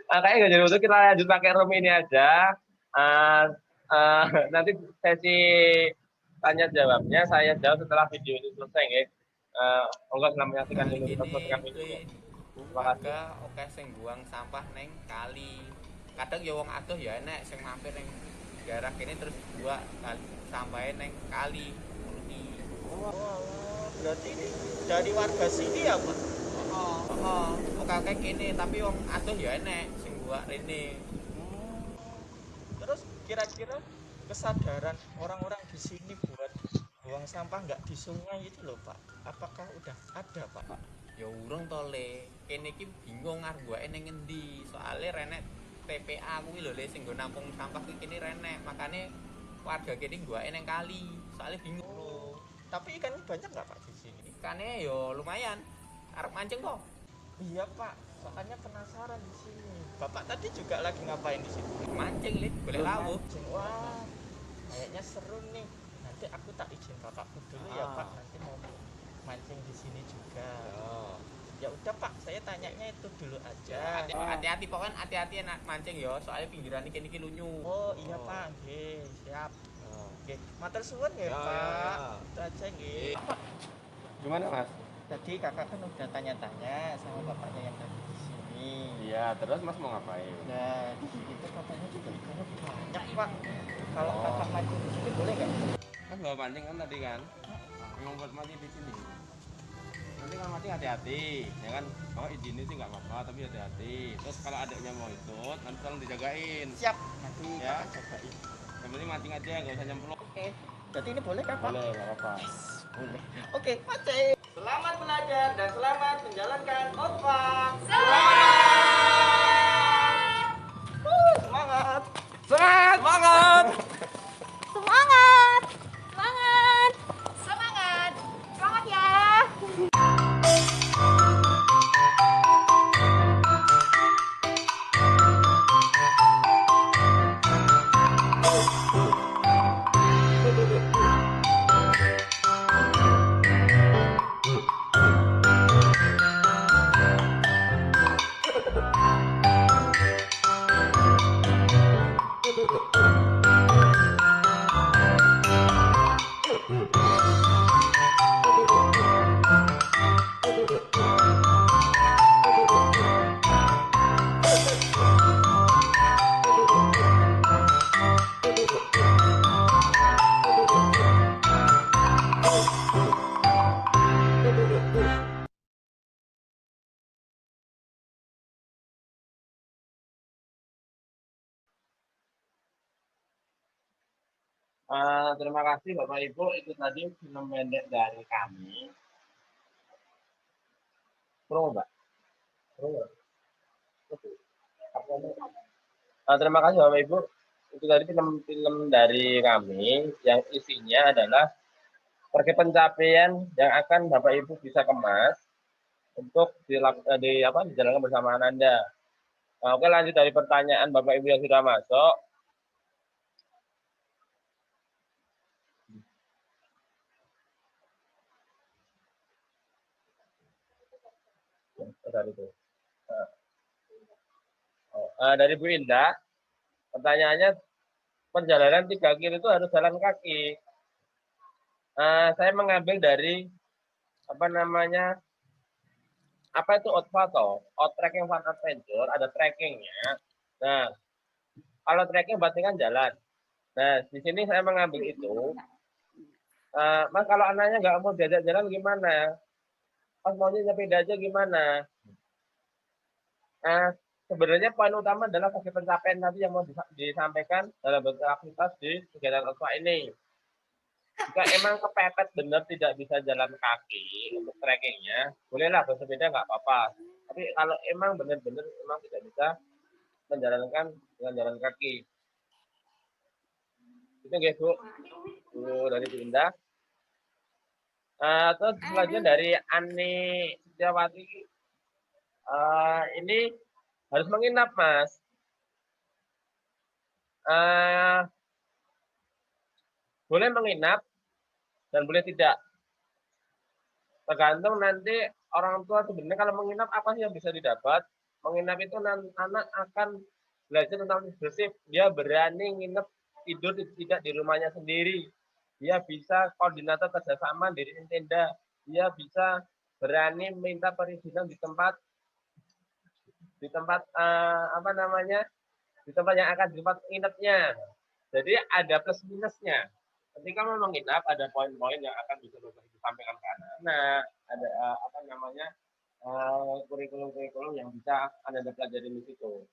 Kayaknya nggak jadi putus, kita lanjut pakai room ini aja. Nanti sesi tanya jawabnya saya jawab setelah video ini selesai, ya. Enggak, selamat menyaksikan dulu, kita selesaikan video. warga oke sing buang sampah neng kali. Kadang ya wong adoh ya enek sing mampir neng daerah kene terus buang sampahnya neng kali. Berarti ini dari warga sini ya Pak? Oke kene tapi wong adoh ya enek sing buang rene. Terus kira-kira kesadaran orang-orang di sini buat buang sampah nggak di sungai itu loh Pak, apakah udah ada Pak? Ya urung to le, kene iki bingung arep buake ning ngendi. Soale renek TPA kuwi lho le sing nggo nampung sampah kuwi kene renek. Makane warga kene buake ning kali. Soale bingung lho. Tapi ikan banyak nggak Pak di sini? Ikane ya lumayan. Arep mancing kok. Iya Pak, soalnya penasaran di sini. Bapak tadi juga lagi ngapain di sini? Mancing le, boleh lawuh. Wah, kayaknya seru nih. Nanti aku tak izin bapakku dulu ya Pak, nanti mau mancing di sini juga. Ya udah Pak, saya tanyanya itu dulu aja. Hati-hati pokoknya hati-hati enak mancing ya, soalnya pinggiran iki lunyu. Oh iya Pak, nggih, siap. Oke, matur suwun ya Pak. Itu aja nggih. Gimana Mas? Tadi kakak kan udah tanya-tanya sama bapaknya yang tadi di sini. Iya, terus Mas mau ngapain? Nah, di sini tuh katanya juga ikannya banyak Pak. Kalau kakak mancing di sini boleh nggak? Kan bawa mancing kan tadi kan? Memang buat mancing di sini. Nanti kalau mancing hati-hati, ya kan? Kalau izinnya sih nggak apa-apa, tapi hati-hati. Terus kalau adiknya mau ikut, nanti tolong dijagain. Siap, nanti Ya. kakak jagain. Yang penting mancing aja, nggak usah nyemplung. Oke, berarti ini boleh kan Pak? Boleh, nggak apa-apa. Boleh. Oke, mancing. Selamat belajar dan selamat menjalankan OTPA. Semangat. Semangat! Semangat! Semangat! Semangat! Semangat ya! Terima kasih Bapak Ibu, itu tadi film pendek dari kami. Pro Mbak? Terima kasih Bapak Ibu, itu tadi film-film dari kami yang isinya adalah pencapaian yang akan Bapak Ibu bisa kemas untuk dijalankan bersama Anda. Oke, lanjut dari pertanyaan Bapak Ibu yang sudah masuk. Dari Bu Indah, pertanyaannya perjalanan 3 kilo itu harus jalan kaki. Saya mengambil dari apa itu OTFA Trekking Fun Adventure, ada trekkingnya. Nah, kalau trekking berarti kan jalan. Nah, di sini saya mengambil itu. Mas, kalau anaknya nggak mau diajak jalan gimana? Pas maunya sepeda aja gimana? Sebenarnya poin utama adalah bagi pencapaian nanti yang mau disampaikan dalam bentuk aktivitas di kegiatan OTFA ini. Jika emang kepepet benar tidak bisa jalan kaki untuk trekkingnya, bolehlah bersepeda nggak apa-apa. Tapi kalau emang benar-benar emang tidak bisa menjalankan dengan jalan kaki, itu guys Bu dari Bu Indah. Terus selanjutnya dari Ani Setiawati, ini harus menginap Mas. Boleh menginap dan boleh tidak. Tergantung nanti orang tua sebenarnya kalau menginap apa sih yang bisa didapat. Menginap itu anak akan belajar tentang leadership. Dia berani nginep tidur tidak di rumahnya sendiri. Dia bisa koordinator kerjasama diriin tenda. Dia bisa berani minta perizinan di tempat di tempat apa namanya, di tempat yang akan di tempat nginepnya. Jadi ada plus minusnya. Ketika mau menginap ada poin-poin yang akan bisa disampaikan ke anak-anak, ada apa namanya kurikulum-kurikulum yang bisa Anda pelajari di situ.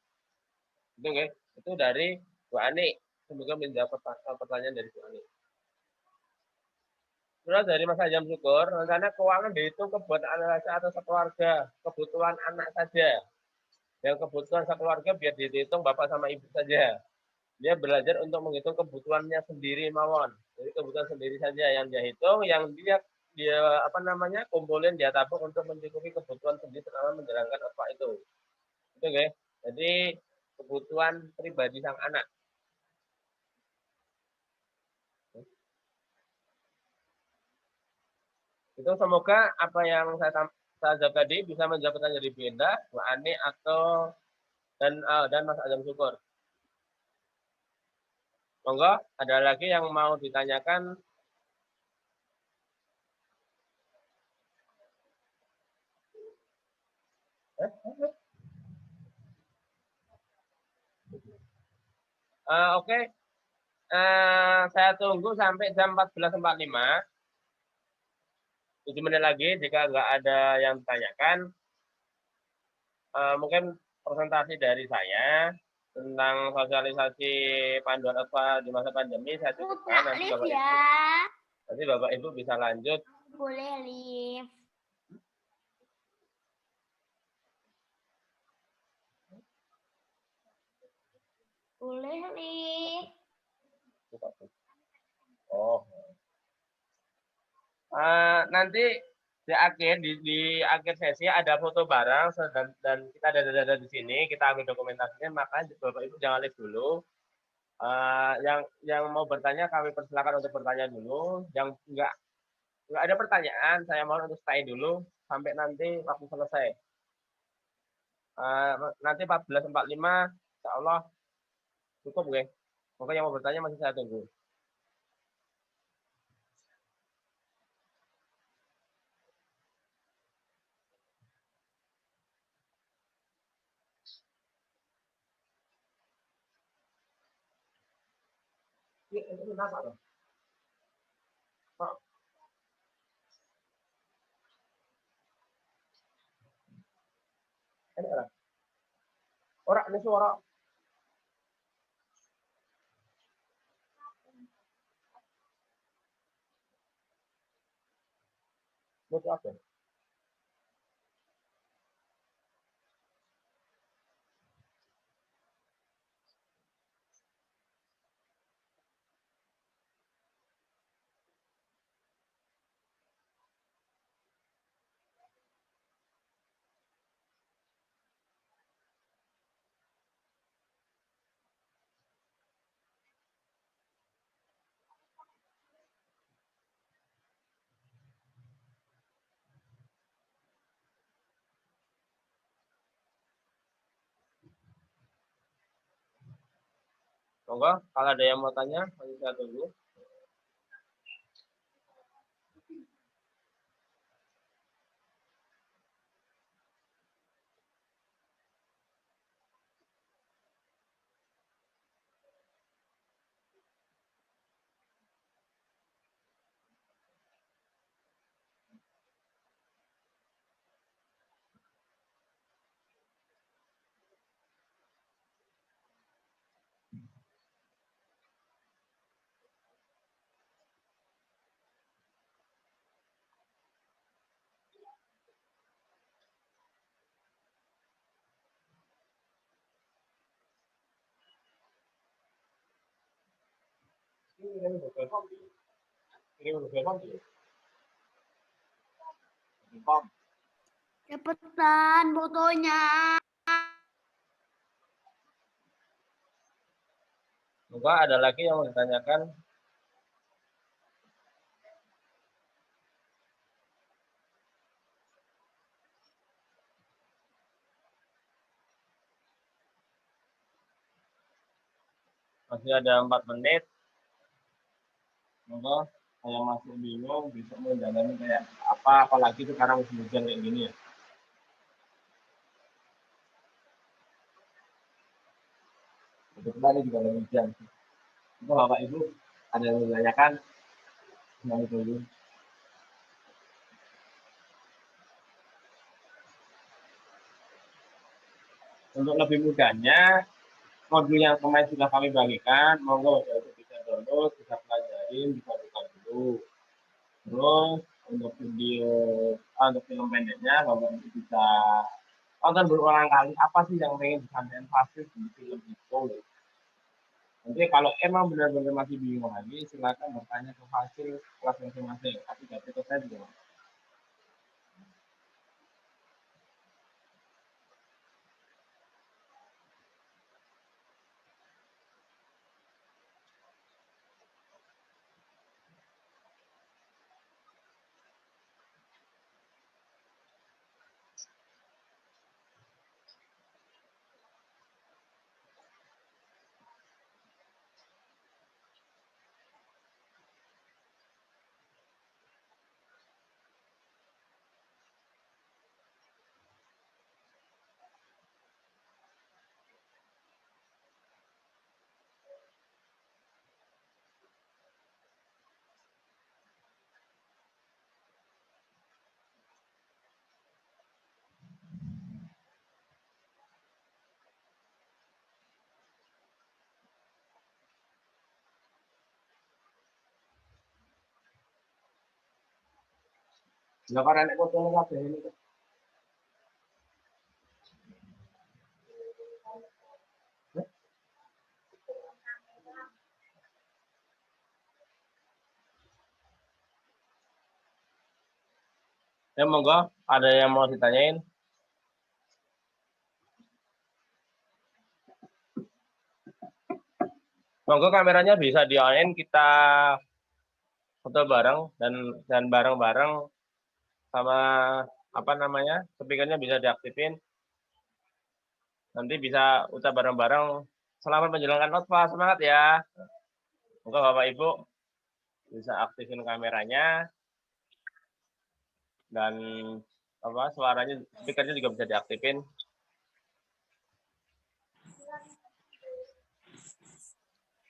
Itu guys, itu dari Bu Ani. Semoga menjawab pertanyaan dari Bu Ani. Terus dari Mas Ajam Syukur, rencana keuangan dihitung kebutuhan anak atau sekeluarga, kebutuhan anak saja. Yang kebutuhan sekeluarga biar dihitung bapak sama ibu saja. Dia belajar untuk menghitung kebutuhannya sendiri mawon. Jadi kebutuhan sendiri saja yang dia hitung, yang dia apa namanya kumpulin dia tabung untuk mencukupi kebutuhan sendiri selama menjalankan apa itu. Itu guys. Jadi kebutuhan pribadi sang anak. Itu semoga apa yang saya jawab tadi bisa menjawab pertanyaan dari Benda, Bu Ani atau dan Mas Ajam Syukur. Monggo, ada lagi yang mau ditanyakan? Oke. Saya tunggu sampai jam 14.45. 7 menit lagi, jika nggak ada yang ditanyakan, mungkin presentasi dari saya tentang sosialisasi panduan OSPA di masa pandemi saya cukupkan. Nanti Bapak Ibu bisa lanjut. Boleh, Liv. Boleh, Liv. Oh. Nanti di akhir sesi ada foto bareng dan kita ada di sini, kita ambil dokumentasinya, maka Bapak Ibu jangan live dulu. Yang mau bertanya kami persilakan untuk bertanya dulu. Yang enggak ada pertanyaan, saya mohon untuk stay dulu sampai nanti waktu selesai. Nanti 14.45 insya Allah cukup, guys. Mungkin yang mau bertanya masih saya tunggu. Ini kenapa loh? Ini orang ini suara. Itu apa? Monggo, kalau ada yang mau tanya, masih saya tunggu. Cepetan fotonya. Monggo, ada lagi yang mau ditanyakan? Masih ada 4 menit. Monggo, saya masih bingung bisa menjalani kayak apa, apalagi sekarang musim hujan kayak gini ya. Kebetulan ini juga lagi hujan. Itu Bapak Ibu ada yang menanyakan? Nah, itu. Untuk lebih mudahnya, modul yang kemarin sudah kami bagikan, monggo Bapak Ibu bisa download, bisa pelajarin, bisa buka dulu. Terus untuk video, untuk film pendeknya, Bapak Ibu bisa tonton berulang kali apa sih yang ingin disampaikan Fasil di film itu. Nanti kalau emang benar-benar masih bingung lagi, silakan bertanya ke Fasil kelas masing-masing. Tapi tidak itu saya juga. Nah, karena ini foto kabeh ini. Ya monggo, ada yang mau ditanyain? Monggo kameranya bisa di-on, kita foto bareng dan bareng-bareng sama apa namanya? Speakernya bisa diaktifin. Nanti bisa ucap bareng-bareng selamat menjalankan khotbah, semangat ya. Monggo Bapak Ibu bisa aktifin kameranya dan apa suaranya, speakernya juga bisa diaktifin.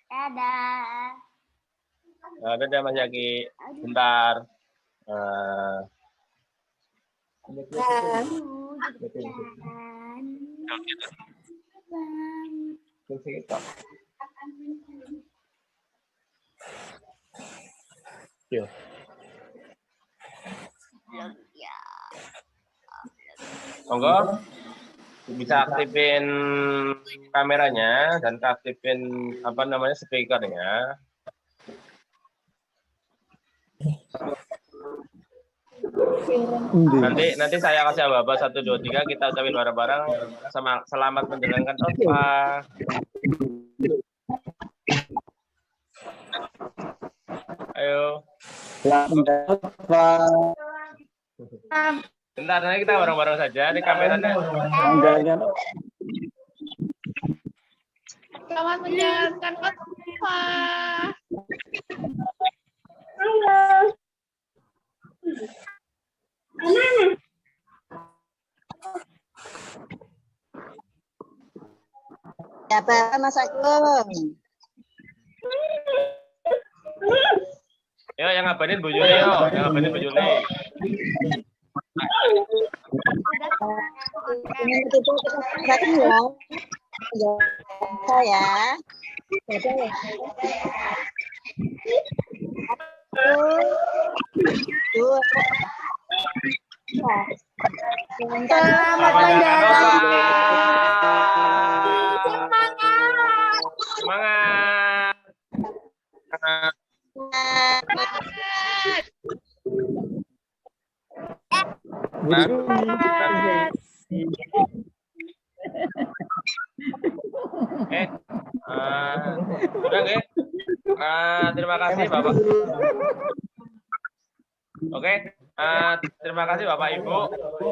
Dadah. Dadah Mas Yaki. Bentar. Monggo bisa aktifin kameranya dan aktifin apa namanya speakernya. Nanti saya kasih Bapak 1 2 3 kita ucapin bareng-bareng selamat menjalankan khotbah. Ayo. Bentar, nanti kita bareng-bareng saja. Ini kameranya. Selamat menjalankan khotbah. Ya, Pak Mas Agung. Yo, yang ngabarin Bu Yuli, yo. Yang ngabarin Bu Yuli. Ini kita ya. Saya. Selamat menjalankan. Semangat. Sudah nggih? Terima kasih Bapak. Oke, terima kasih Bapak Ibu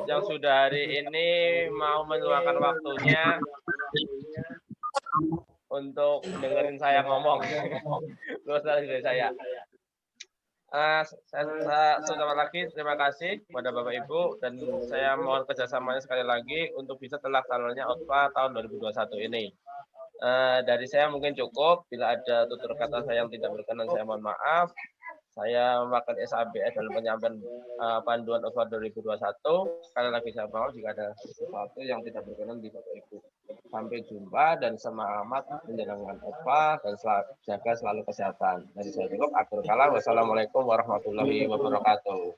yang sudah hari ini mau meluangkan waktunya untuk dengerin saya ngomong. Terus dari saya. Saya ucapkan lagi terima kasih kepada Bapak Ibu dan saya mohon kerjasamanya sekali lagi untuk bisa terlaksananya khotbah tahun 2021 ini. Dari saya mungkin cukup. Bila ada tutur kata saya yang tidak berkenan, saya mohon maaf. Saya memakai SABS dalam penyampaian panduan OSPA 2021. Sekali lagi saya mohon jika ada sesuatu yang tidak berkenan di Bapak Ibu. Sampai jumpa dan semangat menjalankan OSPA dan jaga selalu kesehatan. Dari saya cukup. Akhir kalam. Wassalamualaikum warahmatullahi wabarakatuh.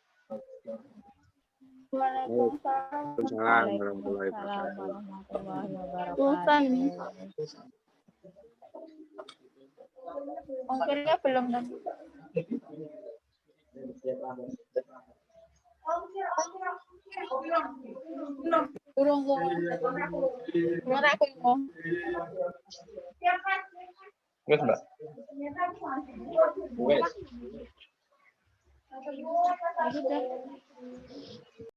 Waalaikumsalam warahmatullahi wabarakatuh. Ongkirnya belum kan? Kurang aku mau. Wes, Mbak. Wes. Sudah.